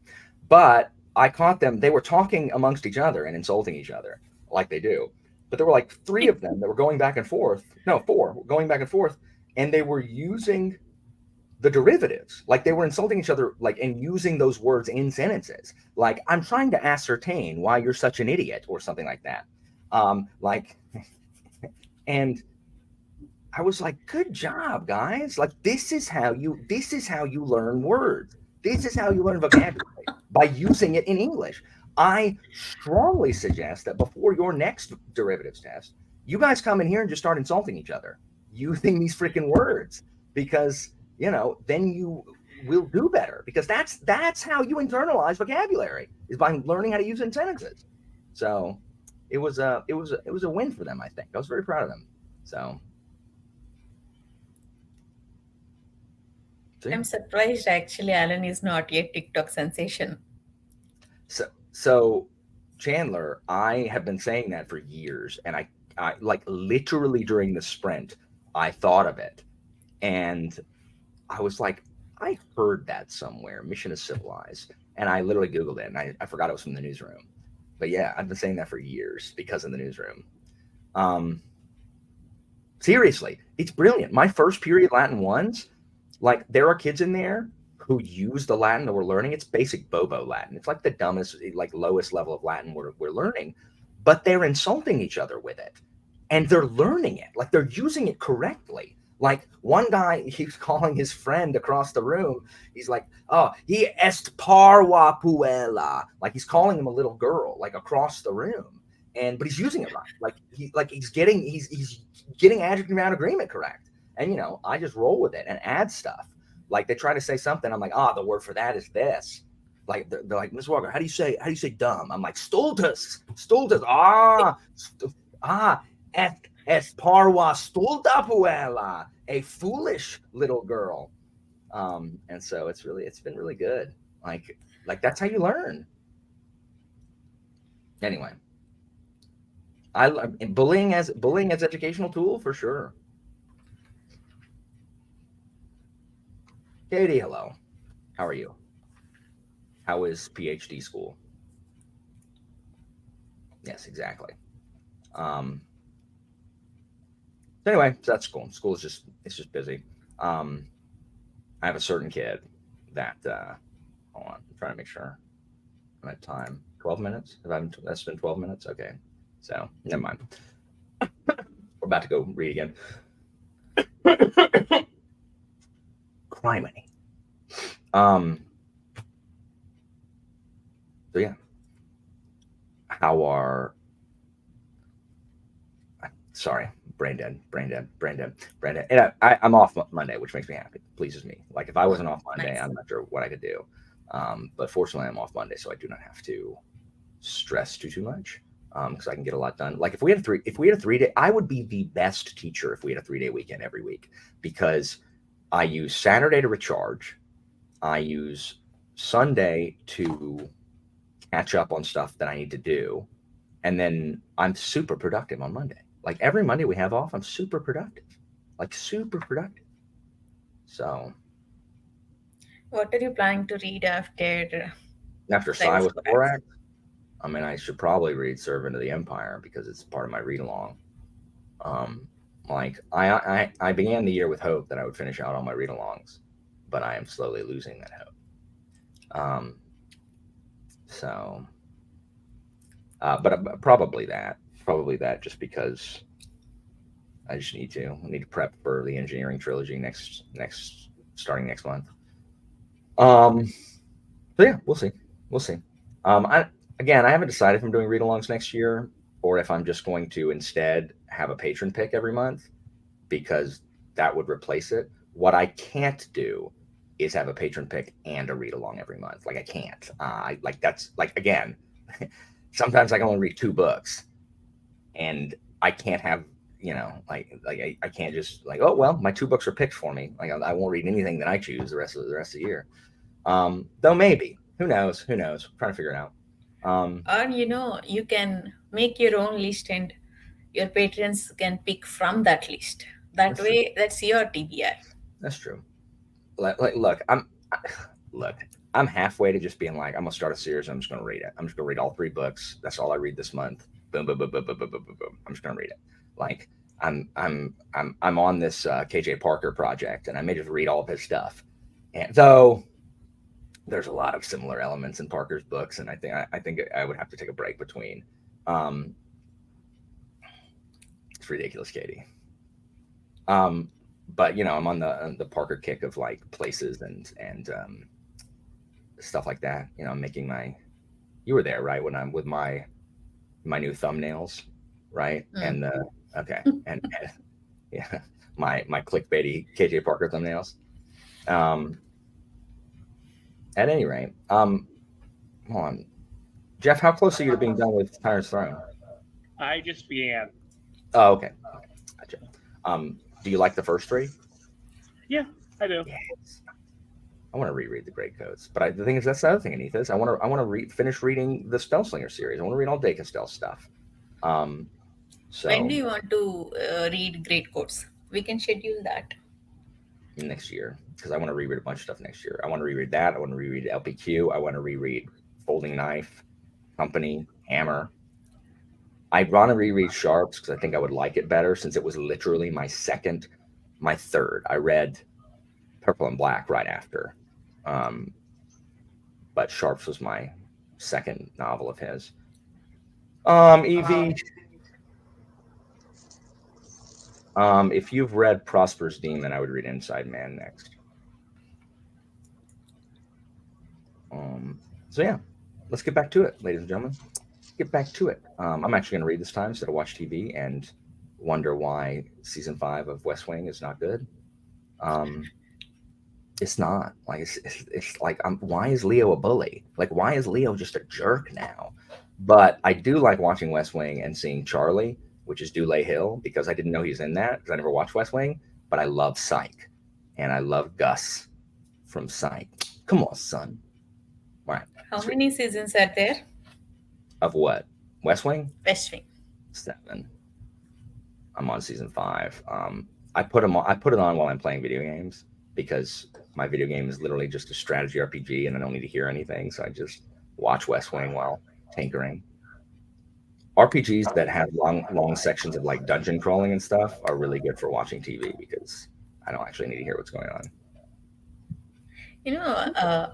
But I caught them, they were talking amongst each other and insulting each other like they do. But there were like 3 of them that were going back and forth. No, 4 were going back and forth. And they were using the derivatives. Like they were insulting each other, like, and using those words in sentences. Like, I'm trying to ascertain why you're such an idiot or something like that. And I was like, good job, guys. Like, this is how you learn words. This is how you learn vocabulary, by using it in English. I strongly suggest that before your next derivatives test, you guys come in here and just start insulting each other. using these freaking words, because then you will do better, because that's how you internalize vocabulary, is by learning how to use it in sentences. So it was a win for them. I think I was very proud of them. So I'm surprised actually Alan is not yet TikTok sensation. So Chandler, I have been saying that for years, and I like literally during the sprint, I thought of it, and I was like, I heard that somewhere. Mission to Civilize, and I literally Googled it, and I forgot it was from the newsroom. But yeah, I've been saying that for years because of the newsroom. Seriously, it's brilliant. My first period Latin ones, like there are kids in there who use the Latin that we're learning. It's basic Bobo Latin. It's like the dumbest, like lowest level of Latin we're learning, but they're insulting each other with it, and they're learning it. Like they're using it correctly. Like one guy, he's calling his friend across the room. He's like, "Oh, he est parwa puella." Like he's calling him a little girl, like across the room, but he's using it right. Like he's getting adjective noun agreement correct. And I just roll with it and add stuff. Like they try to say something, I'm like, the word for that is this. Like they're like, Miss Walker, how do you say dumb? I'm like, stultus. Et parwa stulta puella, a foolish little girl. And so it's been really good. Like that's how you learn. Anyway, bullying as educational tool for sure. Katie, hello. How are you? How is PhD school? Yes, exactly. Anyway, so that's cool. School is just busy. I have a certain kid that hold on, I'm trying to make sure I'm at time. 12 minutes? That's been 12 minutes? Okay. So never mind. We're about to go read again. Criminy. So yeah. Sorry, brain dead. And I'm off Monday, which makes me happy. Pleases me. Like if I wasn't off Monday, Nice. I'm not sure what I could do. But fortunately, I'm off Monday, so I do not have to stress too much. Because I can get a lot done. Like if we had a 3-day, I would be the best teacher if we had a 3-day weekend every week, because I use Saturday to recharge. I use Sunday to catch up on stuff that I need to do. And then I'm super productive on Monday. Like every Monday we have off, I'm super productive. Like super productive. So. What are you planning to read after Psi with Thorax? I mean, I should probably read Servant of the Empire because it's part of my read along. Like I began the year with hope that I would finish out all my read alongs, but I am slowly losing that hope. So, but probably that, just because I need to prep for the engineering trilogy starting next month. So yeah, we'll see. I haven't decided if I'm doing read-alongs next year or if I'm just going to instead have a patron pick every month, because that would replace it. What I can't do is have a patron pick and a read-along every month. Like I can't. That's like, again, sometimes I can only read 2 books, and I can't have, I can't just like, oh well, my 2 books are picked for me. Like I won't read anything that I choose the rest of the year. Though maybe, who knows? I'm trying to figure it out. Or you can make your own list and your patrons can pick from that list. That way, that's your TBR. That's true. Look, I'm halfway to just being like, I'm gonna start a series. I'm just gonna read it. I'm just gonna read all 3 books. That's all I read this month. Boom, boom, boom, boom, boom, boom, boom, boom, boom. I'm just gonna read it. Like I'm on this KJ Parker project, and I may just read all of his stuff. And though there's a lot of similar elements in Parker's books, and I think I would have to take a break between. It's ridiculous, Katie. But I'm on the Parker kick of like places and stuff like that. I'm making you were there, right, when I'm with my new thumbnails, right? And okay, and Yeah, my clickbaity KJ Parker thumbnails. Um, at any rate, hold on, Jeff. How close are you to being done with Tyrant's Throne? I just began. Oh, okay, gotcha. Do you like the first three? Yeah, I do. Yes. I want to reread the Great Codes, but the thing is, that's the other thing, Anita, is I want to finish reading the Spellslinger series. I want to read all Dacastel stuff. Um, When do so you want to read Great Coats? We can schedule that. next year, because I want to reread a bunch of stuff next year. I want to reread that. I want to reread LPQ. I want to reread Folding Knife, Company, Hammer. I want to reread Sharps because I think I would like it better since it was literally my third. I read Purple and Black right after, um, but Sharps was my second novel of his. EV. If you've read Prosperous Demon, I would read Inside Man next. So yeah, let's get back to it, ladies and gentlemen. Get back to it. I'm actually going to read this time instead of watch TV and wonder why season 5 of West Wing is not good. It's not like it's like why is Leo a bully? Like why is Leo just a jerk now? But I do like watching West Wing and seeing Charlie, which is Dulé Hill, because I didn't know he's in that because I never watched West Wing. But I love Psych, and I love Gus from Psych. Come on, son. All right, How let's read. many seasons are there? Of what? West Wing? West Wing. 7. I'm on season 5. I put them on. I put it on while I'm playing video games because my video game is literally just a strategy RPG, and I don't need to hear anything. So I just watch West Wing while tinkering. RPGs that have long sections of like dungeon crawling and stuff are really good for watching TV because I don't actually need to hear what's going on.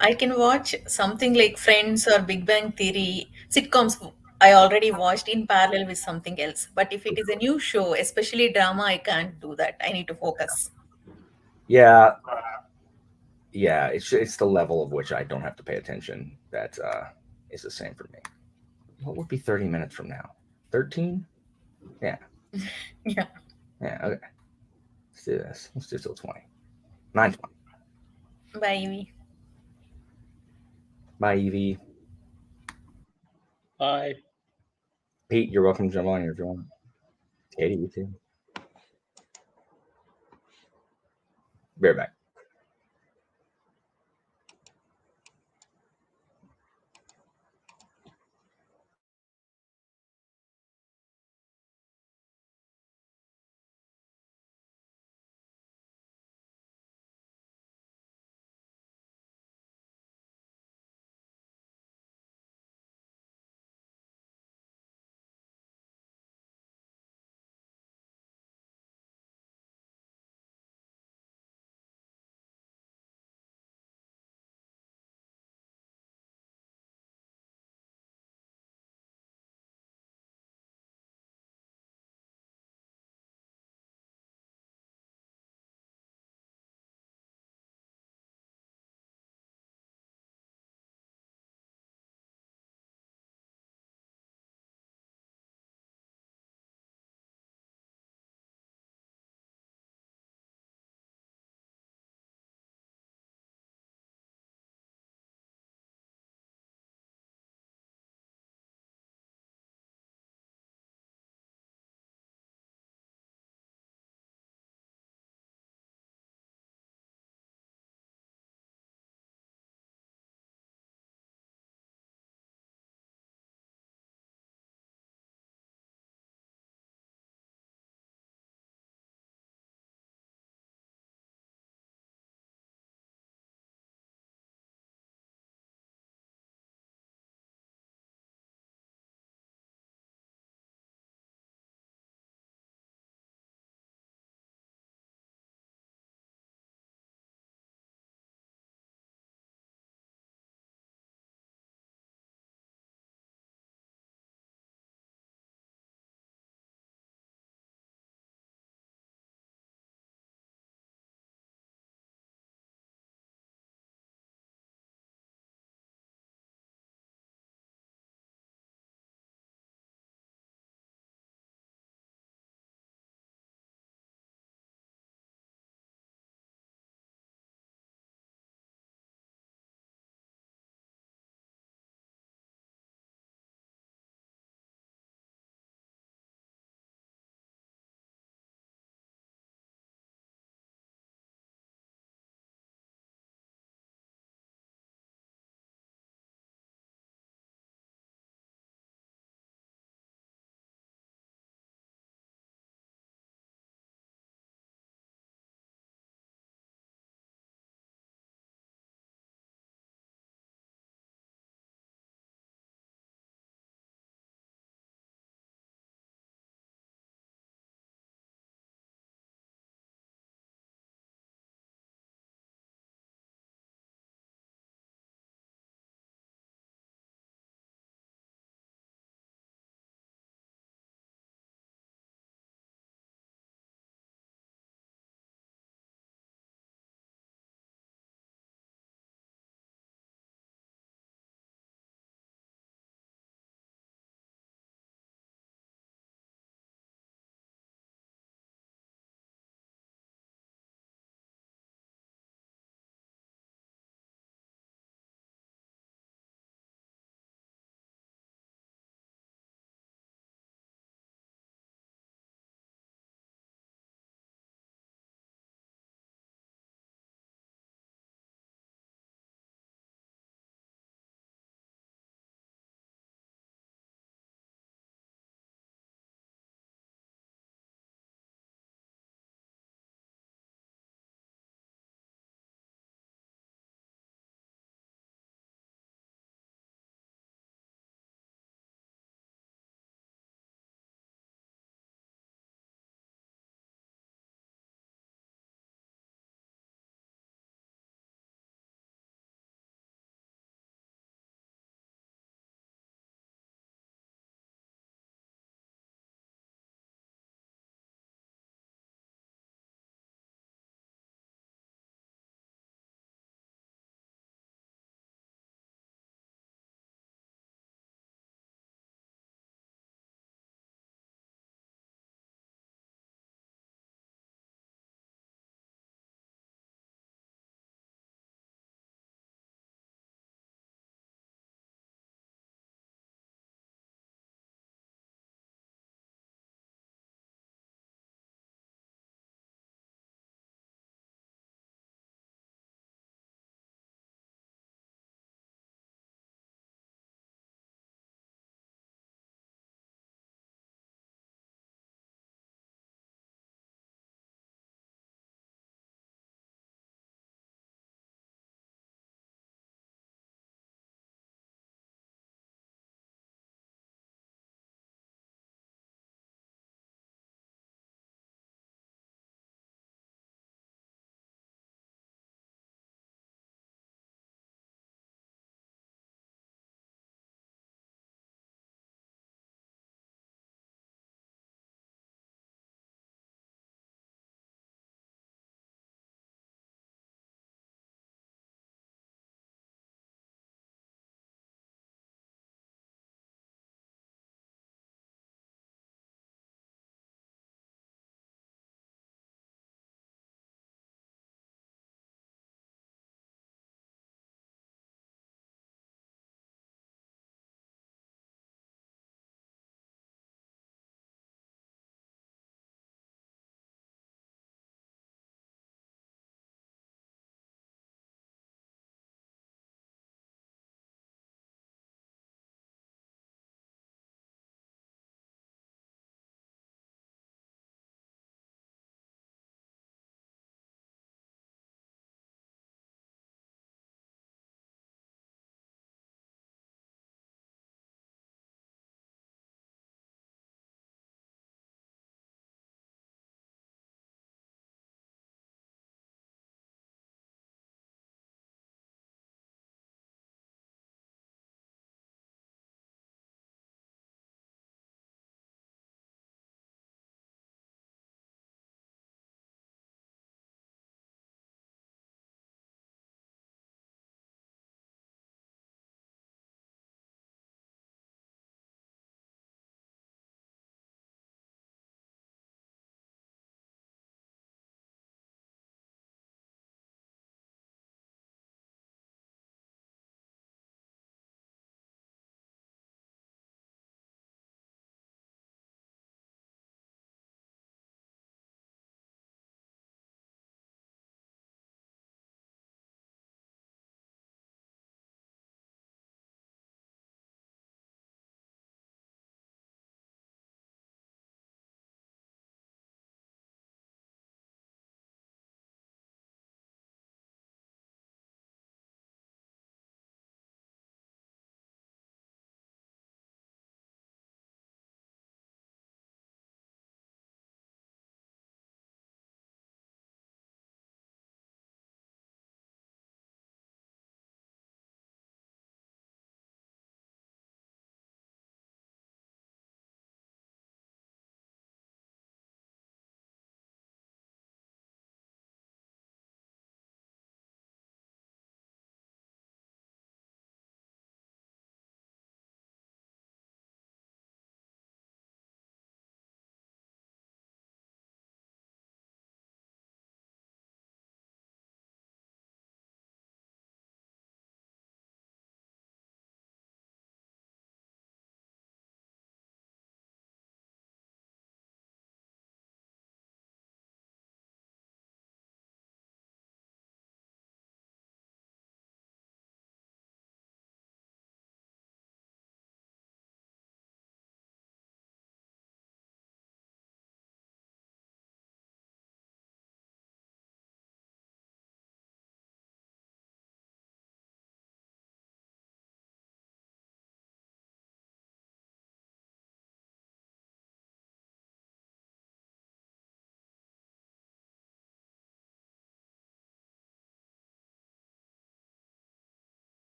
I can watch something like Friends or Big Bang Theory, sitcoms. I already watched in parallel with something else. But if it is a new show, especially drama, I can't do that. I need to focus. Yeah, yeah. It's the level of which I don't have to pay attention that is the same for me. What would be 30 minutes from now? 13? Yeah, Yeah. yeah. Okay, let's do this. Let's do till 20. 9:20. Bye, Ivy. Bye, Evie. I Pete, you're welcome to jump on here if you want. Katie, you too. Be right back.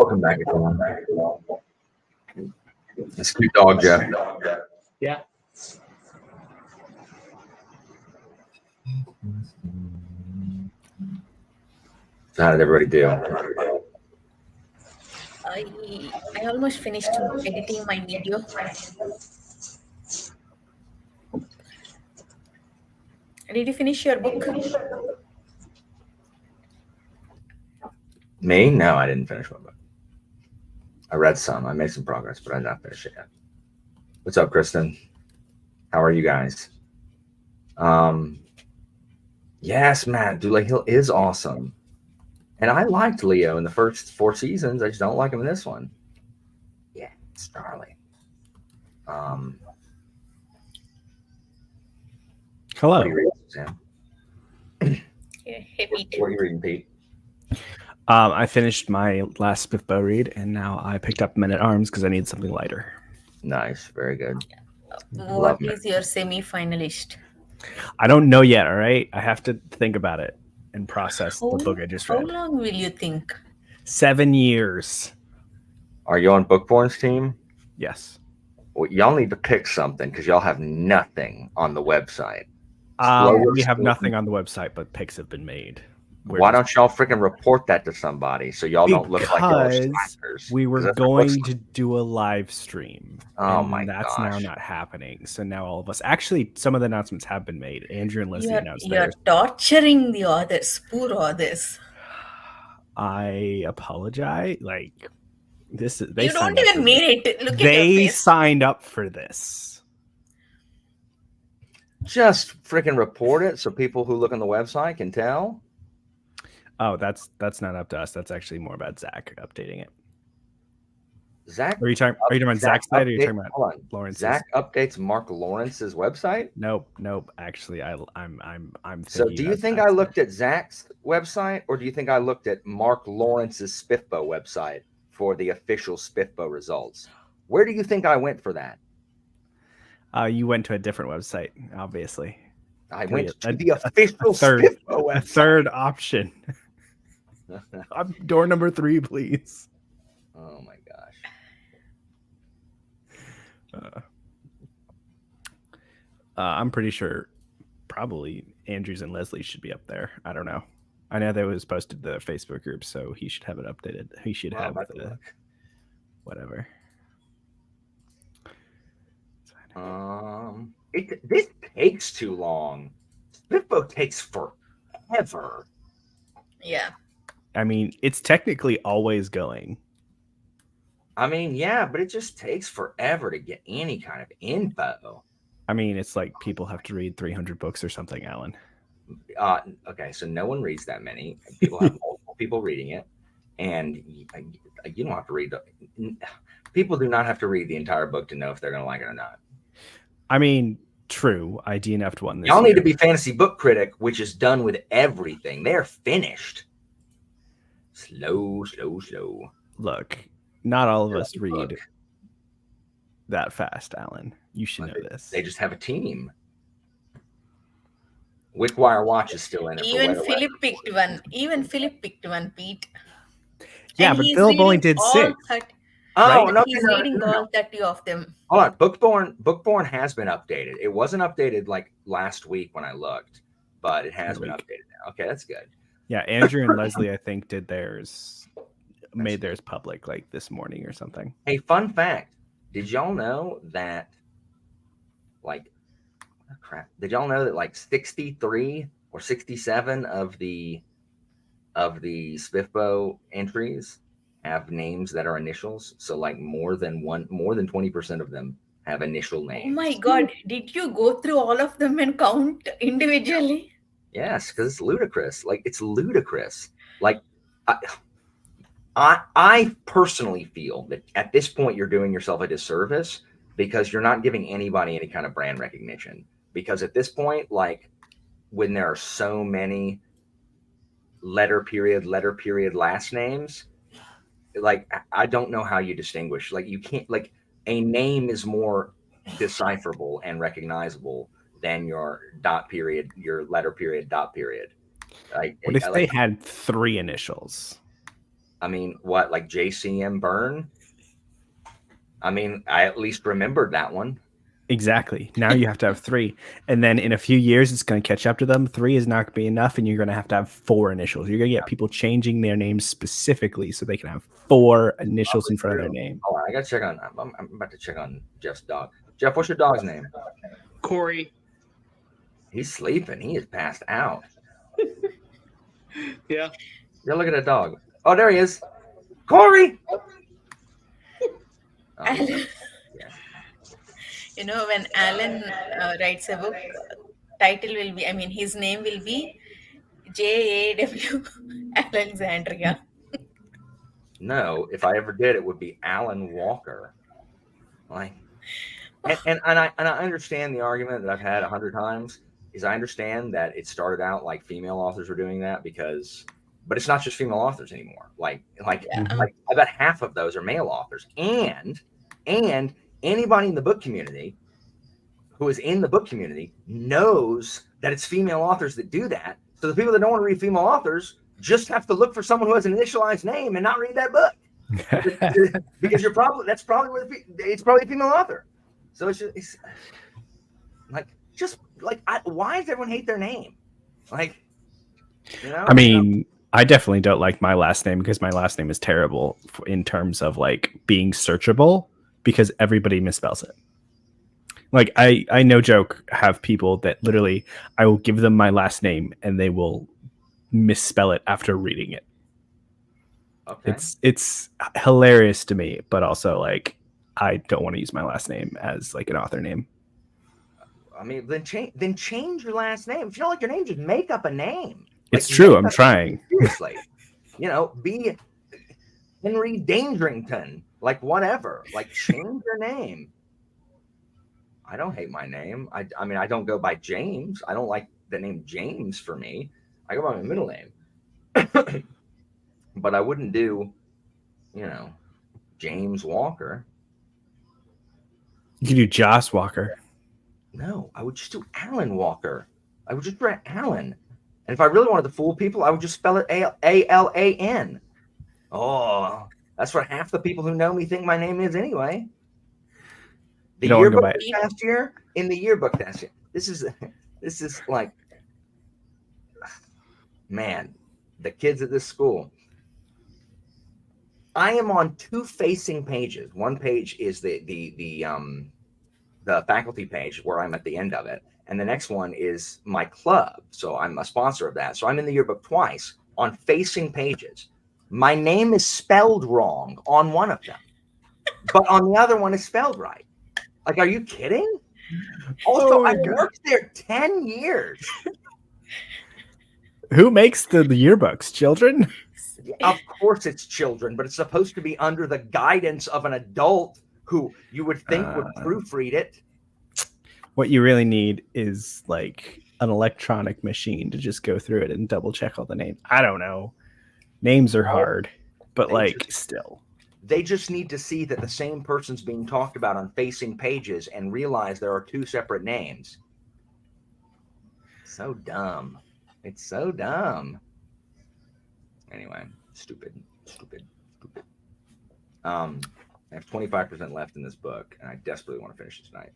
Welcome back, everyone. It's cute dog, Jeff. Yeah. So how did everybody do? I almost finished editing my video. Did you finish your book? Me? No, I didn't finish my book. I read some. I made some progress, but I did not finish it yet. What's up, Kristen? How are you guys? Yes, Matt. Dooley Hill is awesome. And I liked Leo in the first 4 seasons. I just don't like him in this one. Yeah, it's Charlie. Hello. What are you reading, Sam? Hey, Pete. What are you reading, Pete? I finished my last Spiffbo read, and now I picked up Men at Arms because I need something lighter. Nice. Very good. What is your semi-finalist? I don't know yet, all right? I have to think about it and process the book I just How read. long will you think? 7 years. Are you on Bookborn's team? Yes. Well, y'all need to pick something because y'all have nothing on the website. We have nothing on the website, but picks have been made. Why don't y'all freaking report that to somebody so y'all don't look like y'all are slackers? We were going to do a live stream. Oh my that's gosh. now not happening. So now all of us, actually, some of the announcements have been made. Andrew and Leslie announced You're theirs. torturing the authors, poor authors. I apologize. Like this is You don't even mean it. Look at your They face. signed up for this. Just freaking report it so people who look on the website can tell. Oh, that's not up to us. That's actually more about Zach updating it. Zach, Are you talking about Zach's site, or are you talking about Lawrence's? Zach updates Mark Lawrence's website. Nope. Actually, I'm. So, do you think I looked at Zach's website, or do you think I looked at Mark Lawrence's Spiffbo website for the official Spiffbo results? Where do you think I went for that? You went to a different website, obviously. I went to the official Spiffbo website. A third option. Door number 3, please. Oh my gosh. I'm pretty sure probably Andrews and Leslie should be up there. I don't know. I know that was posted to the Facebook group, so he should have it updated. He should have the whatever. This takes too long. Spiffbo takes forever. Yeah. I mean, it's technically always going. I mean, yeah, but it just takes forever to get any kind of info. I mean, it's like people have to read 300 books or something, Alan. Okay, so no one reads that many. People have multiple people reading it, and you don't have to read. People do not have to read the entire book to know if they're going to like it or not. I mean, true. I DNF'd one. Y'all need to be Fantasy Book Critic, which is done with everything. They're finished. Slow. Look, not all of us read that fast, Alan. You should know this. They just have a team. Wickwire Watch is still in it. Even Philip picked one, Pete. Yeah, but Philip only did 6. He's reading all 30 of them. Hold on. Bookborn has been updated. It wasn't updated like last week when I looked, but it has been updated now. Okay, that's good. Yeah, Andrew and Leslie, I think, made theirs public like this morning or something. Hey, fun fact. Did y'all know that like 63 or 67 of the Spiffbo entries have names that are initials? So like more than 20% of them have initial names. Oh my God. Did you go through all of them and count individually? Yes, because it's ludicrous. Like, it's ludicrous. Like, I personally feel that at this point you're doing yourself a disservice because you're not giving anybody any kind of brand recognition. Because at this point, like, when there are so many letter period last names, like, I don't know how you distinguish. Like, you can't, like, a name is more decipherable and recognizable than your dot period, your letter period, dot period. What if they had 3 initials? I mean, what, like JCM Burn? I mean, I at least remembered that one. Exactly. Now you have to have 3. And then in a few years, it's going to catch up to them. 3 is not going to be enough. And you're going to have 4 initials. You're going to get people changing their names specifically so they can have 4 initials in front of their name. Oh, I got to check on, I'm about to check on Jeff's dog. Jeff, what's your dog's name? Corey. He's sleeping. He is passed out. Yeah. Yeah, look at that dog. Oh, there he is. Corey! Alan, when Alan writes a book, title will be, his name will be J.A.W. Alexandria. No, if I ever did, it would be Alan Walker. Like, and I understand the argument that I've had 100 times. Is I understand that it started out like female authors were doing that but it's not just female authors anymore. Like about half of those are male authors, and anybody in the book community who is in the book community knows that it's female authors that do that. So the people that don't want to read female authors just have to look for someone who has an initialized name and not read that book because it's probably a female author. So it's why does everyone hate their name? Like, I mean, I definitely don't like my last name because my last name is terrible in terms of like being searchable because everybody misspells it. Like I no joke have people that literally I will give them my last name and they will misspell it after reading it. Okay. It's hilarious to me, but also like I don't want to use my last name as like an author name. I mean, then change your last name. If you don't like your name, just make up a name. It's true. I'm trying. Seriously, be Henry Dangerington, like whatever. Like change your name. I don't hate my name. I mean, I don't go by James. I don't like the name James for me. I go by my middle name. But I wouldn't do, James Walker. You could do Joss Walker. No, I would just do Alan Walker. I would just write Alan. And if I really wanted to fool people, I would just spell it Alan. Oh, that's what half the people who know me think my name is anyway. The yearbook last year, in the yearbook last year, this is like, man, the kids at this school. I am on 2 facing pages. One page is the faculty page where I'm at the end of it. And the next one is my club. So I'm a sponsor of that. So I'm in the yearbook twice on facing pages. My name is spelled wrong on one of them, but on the other one is spelled right. Like, are you kidding? Also, I worked there 10 years. Who makes the yearbooks? Children? Of course it's children, but it's supposed to be under the guidance of an adult who you would think would proofread it. What you really need is like an electronic machine to just go through it and double check all the names. I don't know. Names are hard, but still. They just need to see that the same person's being talked about on facing pages and realize there are 2 separate names. So dumb. It's so dumb. Anyway, stupid. I have 25% left in this book, and I desperately want to finish it tonight.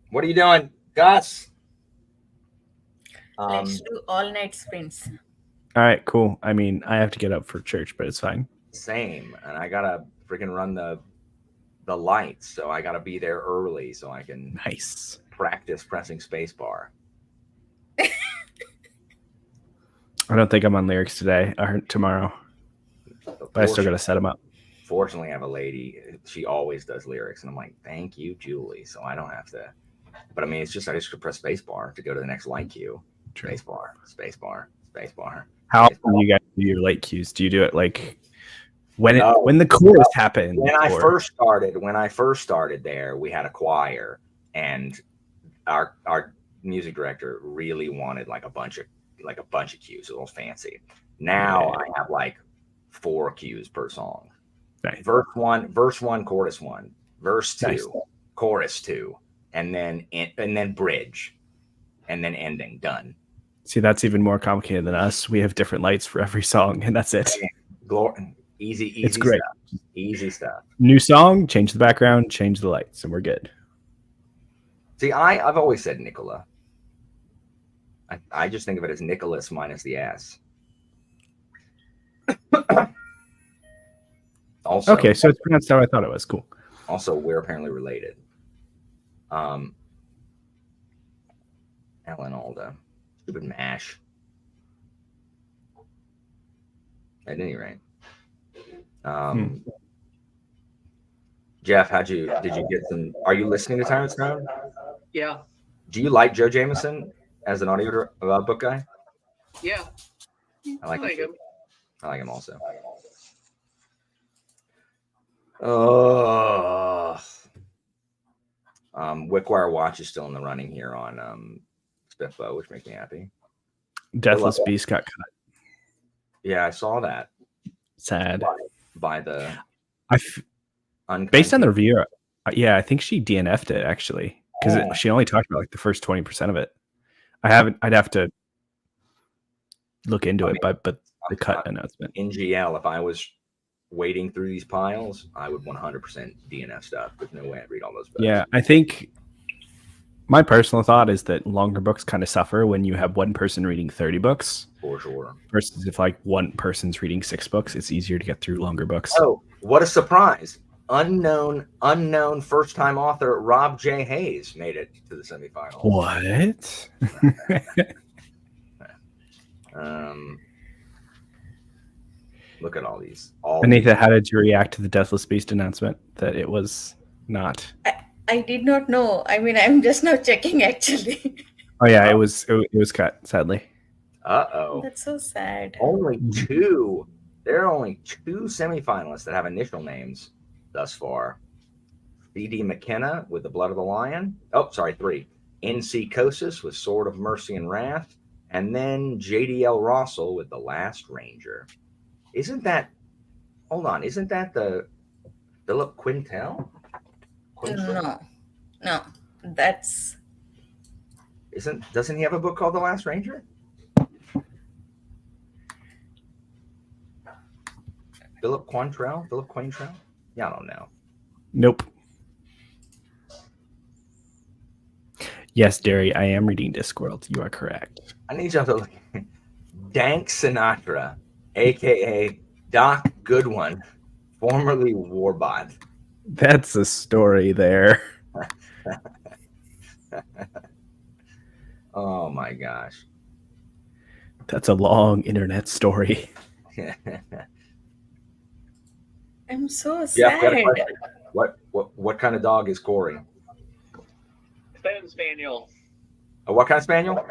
What are you doing, Gus? Let's do all-night sprints. All right, cool. I mean, I have to get up for church, but it's fine. Same, and I gotta freaking run the lights, so I gotta be there early so I can practice pressing spacebar. I don't think I'm on lyrics today or tomorrow, but I still got to set them up. Fortunately, I have a lady. She always does lyrics, and I'm like, thank you, Julie. So I don't have to. But I mean, it's just I just could press spacebar to go to the next light queue. Spacebar. How often do you guys do your light queues? Do you do it like when the chorus happened? When I first started there, we had a choir, and our music director really wanted like a bunch of cues, a little fancy. Now I have like 4 cues per song. Right. Verse 1, chorus 1, verse 2, chorus 2, and then bridge, and then ending. Done. See, that's even more complicated than us. We have different lights for every song, and that's it. Easy It's great. stuff. Easy stuff. New song, change the background, change the lights, and we're good. See, I've always said Nicola. I just think of it as Nicholas minus the S. Also, Okay, so it's pronounced how I thought it was. Cool. Also, we're apparently related. Alan Alda. Stupid MASH. At any rate. Jeff, did you get some? Are you listening to Tyrant's Throne? Yeah. Do you like Joe Jameson as an audio book guy? Yeah. I like him. I like him also. Oh. Wickwire Watch is still in the running here on Spiffbo, which makes me happy. Deathless Beast got cut. Yeah, I saw that. Sad. By the based on the review, yeah, I think she DNF'd it actually because she only talked about like the first 20% of it. I'd have to look into it, but the cut announcement. In GL, if I was wading through these piles, I would 100% DNF stuff. There's no way I'd read all those books. Yeah, I think my personal thought is that longer books kind of suffer when you have one person reading 30 books. For sure. Versus if like one person's reading 6 books, it's easier to get through longer books. Oh, what a surprise. Unknown first-time author Rob J. Hayes made it to the semifinals. What? Look at all these. Anita, how did you react to the Deathless Beast announcement that it was not? I did not know. I mean, I'm just now checking actually. Oh yeah, it was cut, sadly. Uh-oh. That's so sad. Only 2. There are only 2 semifinalists that have initial names thus far. C.D. McKenna with The Blood of the Lion. Oh, sorry, 3. N.C. Kosis with Sword of Mercy and Wrath. And then J.D.L. Rossell with The Last Ranger. Isn't that the Philip Quintel? No. That's... Doesn't he have a book called The Last Ranger? Philip Quantrell? Yeah, I don't know. Nope. Yes, Derry, I am reading Discworld. You are correct. I need y'all to look. Dank Sinatra, a.k.a. Doc Goodwin, formerly Warbot. That's a story there. Oh, my gosh. That's a long internet story. I'm so Yeah, sad. what kind of dog is Corey? Tibetan Spaniel. What kind of spaniel?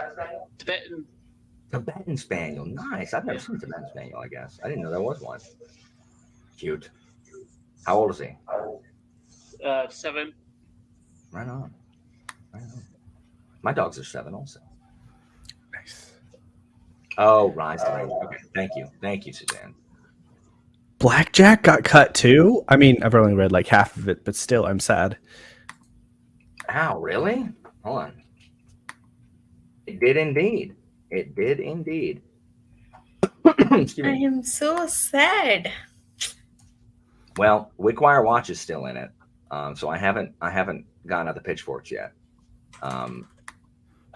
Tibetan Spaniel. Nice. I've never seen a Tibetan Spaniel, I guess. I didn't know there was one. Cute. How old is he? 7. Right on. My dogs are 7 also. Nice. Oh, Rise to Rage. Okay. Thank you, Suzanne. Blackjack got cut too? I mean, I've only read like half of it, but still, I'm sad. Ow, really? Hold on. It did indeed. Excuse I me. am so sad. Well, Wickwire Watch is still in it, so I haven't gotten out the pitchforks yet.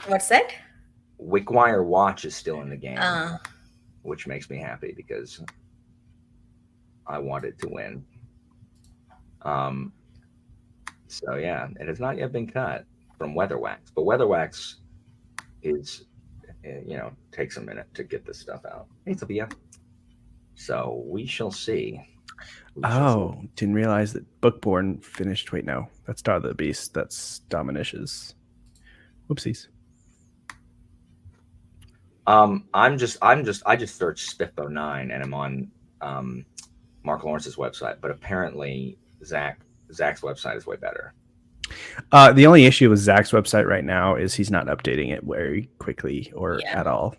What's that? Wickwire Watch is still in the game, Uh, which makes me happy because I wanted to win. So yeah, it has not yet been cut from Weatherwax, but Weatherwax is, takes a minute to get this stuff out. Hey, Sophia. So we shall see. Didn't realize that Bookborn finished. Wait, no, that's Star of the Beast. That's Dominish's. Whoopsies. I just searched Spiffbo 9 and I'm on Mark Lawrence's website, but apparently Zach's website is way better. The only issue with Zach's website right now is he's not updating it very quickly or at all.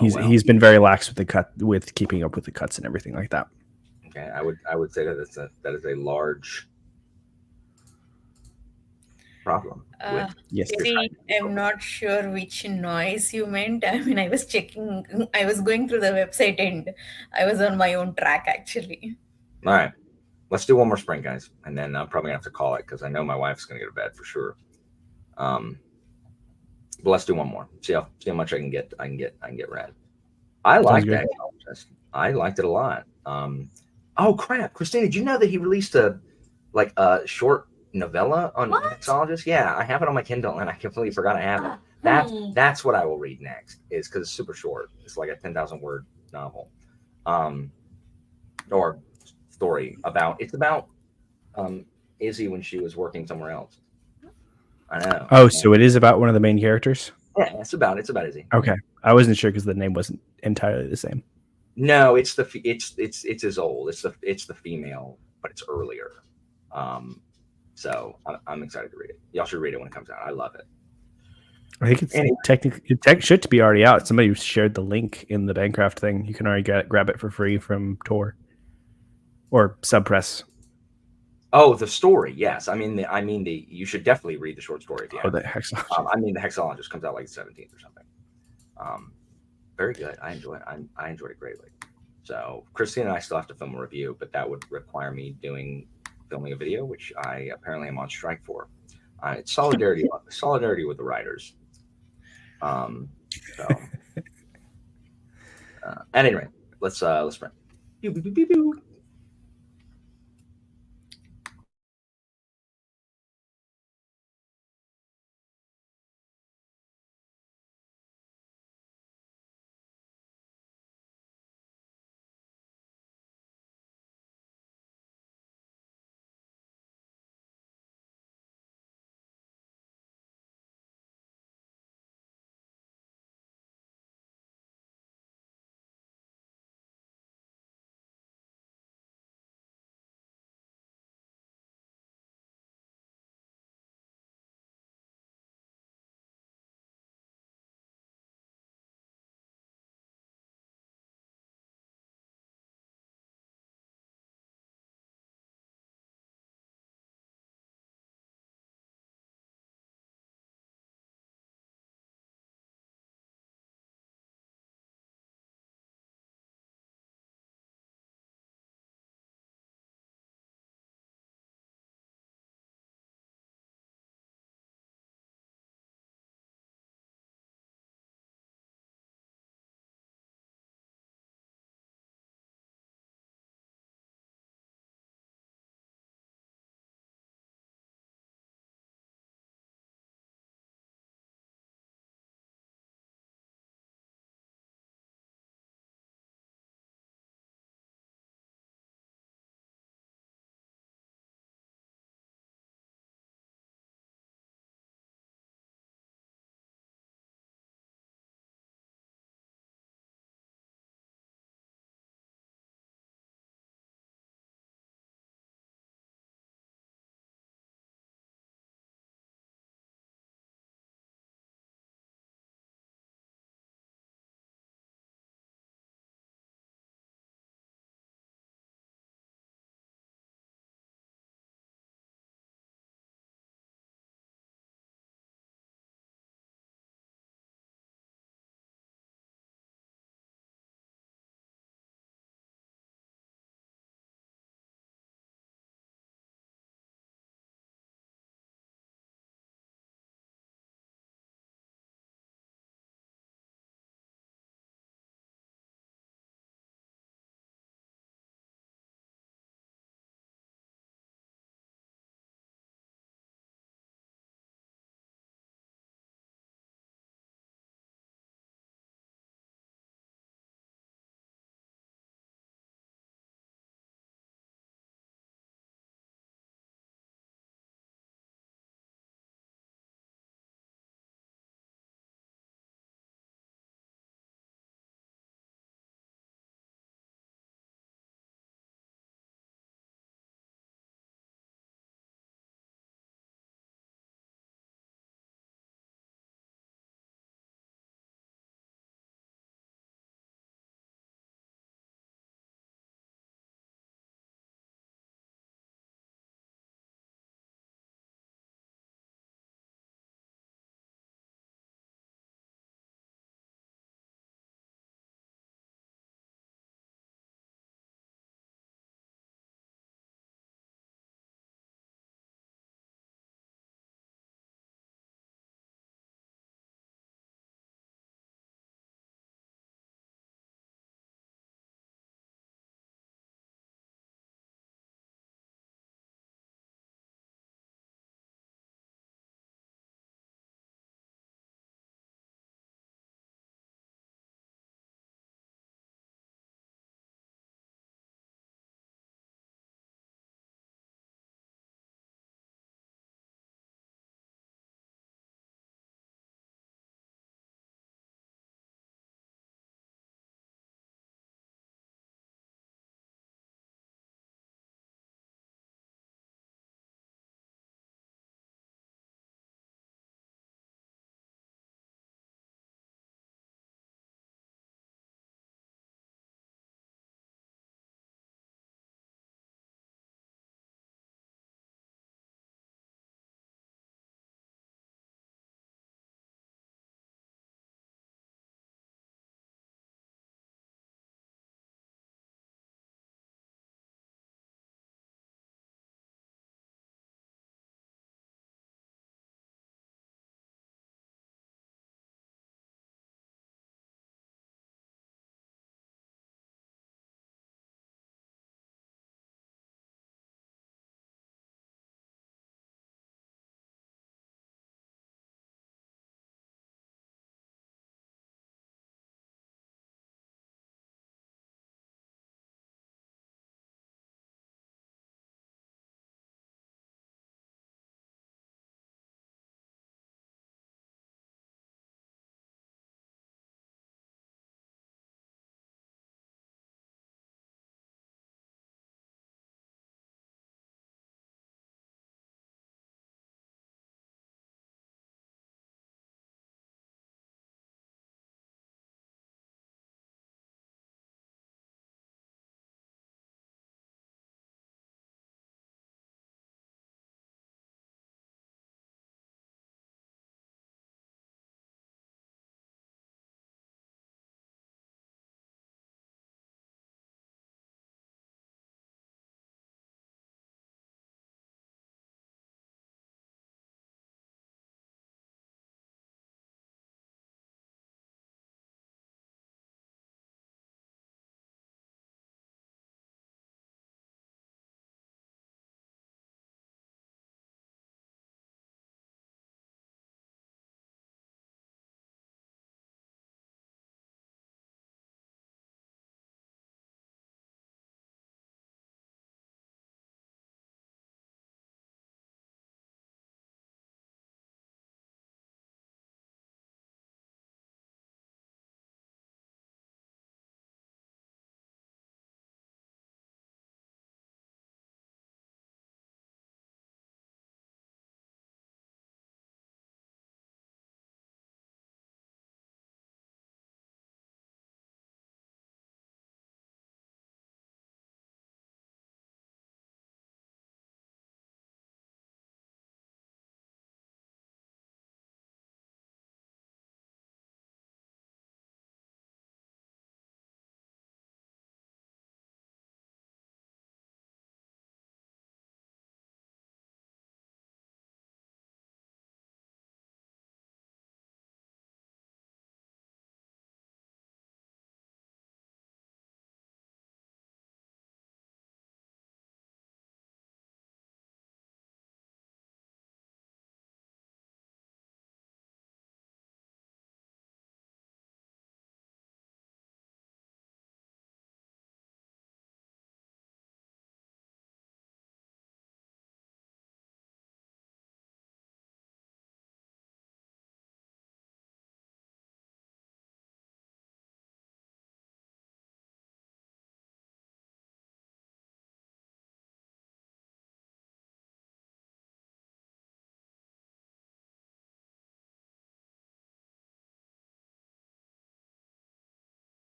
He's been very lax with keeping up with the cuts and everything like that. Okay, I would say that is a large problem Uh, with Yes. Maybe I'm not sure which noise you meant. I mean, I was checking, I was going through the website and I was on my own track actually. All right, let's do one more sprint, guys, and then I'm probably gonna have to call it because I know my wife's gonna go to bed for sure. But let's do one more. See how much I can get. I can get read. I like good. that. I liked it a lot. Oh crap, Christina, did you know that he released a short novella on What? hexologist? Yeah, I have it on my Kindle, and I completely forgot I have it. That's what I will read next, is because it's super short. It's like a 10,000 word novel, or story about. It's about Izzy when she was working somewhere else. I know. Oh, so it is about one of the main characters. Yeah, it's about Izzy. Okay, I wasn't sure because the name wasn't entirely the same. No, it's as old. It's the female, but it's earlier. So I'm excited to read it. Y'all should read it when it comes out. I love it. I think it's Anyway. it should be already out. Somebody shared the link in the Bancraft thing. You can already grab it for free from Tor or Subpress. Oh, the story. Yes, I mean the. You should definitely read the short story if you Oh, have. the It. hexologist. I mean the hexologist comes out like the 17th or something. Very good. I enjoyed it greatly. So Christine and I still have to film a review, but that would require me filming a video, which I apparently am on strike for. It's solidarity with the writers. So at any rate, let's sprint. Pew, pew, pew, pew, pew.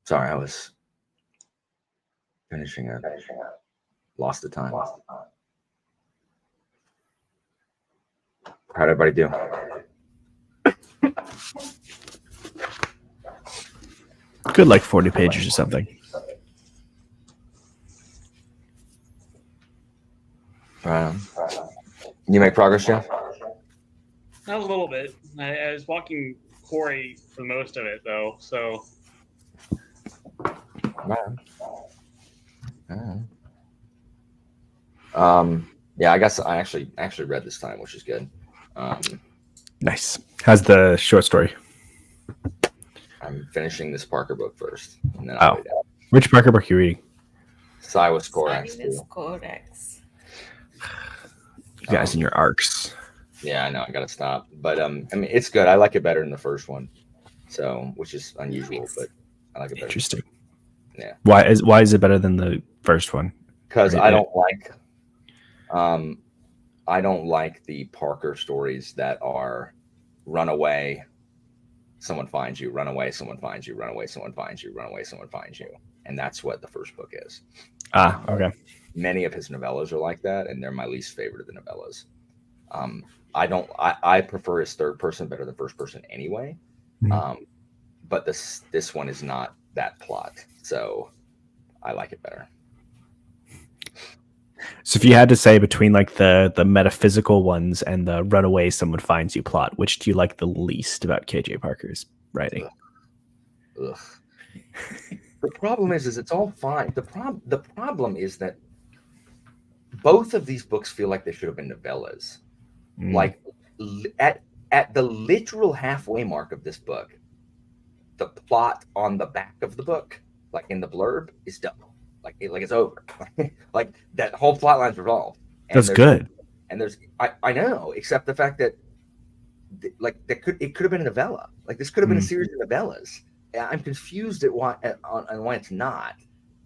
Sorry, I was finishing a lost the time. How'd everybody do? Good, like 40 pages or something. You make progress, Jeff? A little bit. I was walking Corey for most of it, though. So Yeah, I guess I actually read this time, which is good. Nice. How's the short story? I'm finishing this Parker book first, and then I'll read it. Which Parker book are you reading? Silas Corax. Silas Corax. You guys in your arcs. Yeah, I know. I gotta stop, but I mean, it's good. I like it better than the first one, so which is unusual, but I like it better. Interesting. Yeah. Why is it better than the first one? Because I don't like the Parker stories that are run away, someone finds you, run away, someone finds you, run away, someone finds you, run away, someone finds you, and that's what the first book is. Okay. Many of his novellas are like that, and they're my least favorite of the novellas. I prefer his third person better than first person anyway. But this one is not that plot, so I like it better. So if you had to say between like the metaphysical ones and the runaway someone finds you plot, which do you like the least about KJ Parker's writing? Ugh. The problem is it's all fine. The problem is that both of these books feel like they should have been novellas. Like at the literal halfway mark of this book, the plot on the back of the book, like in the blurb, is done. Like it's over. Like that whole plot line's resolved. That's good. And I know, except the fact that it could have been a novella. Like this could have been a series of novellas. I'm confused at why it's not.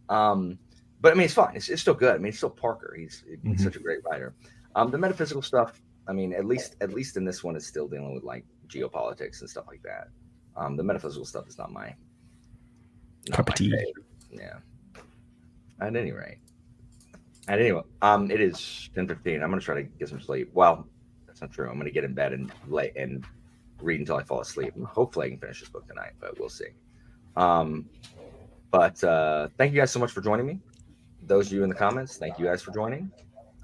But I mean, it's fine. It's still good. I mean, it's still Parker. He's such a great writer. The metaphysical stuff, I mean, at least in this one, it's still dealing with like geopolitics and stuff like that. The metaphysical stuff is not my cup of tea. Favorite. Yeah. At any rate, it is 10:15. I'm gonna try to get some sleep. Well, that's not true. I'm gonna get in bed and read until I fall asleep. Hopefully, I can finish this book tonight, but we'll see. But thank you guys so much for joining me. Those of you in the comments, thank you guys for joining.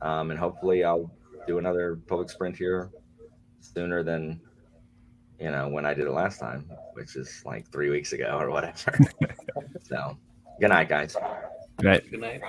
And hopefully, I'll do another public sprint here sooner than when I did it last time, which is like 3 weeks ago or whatever. So, good night, guys. Good night. Good night.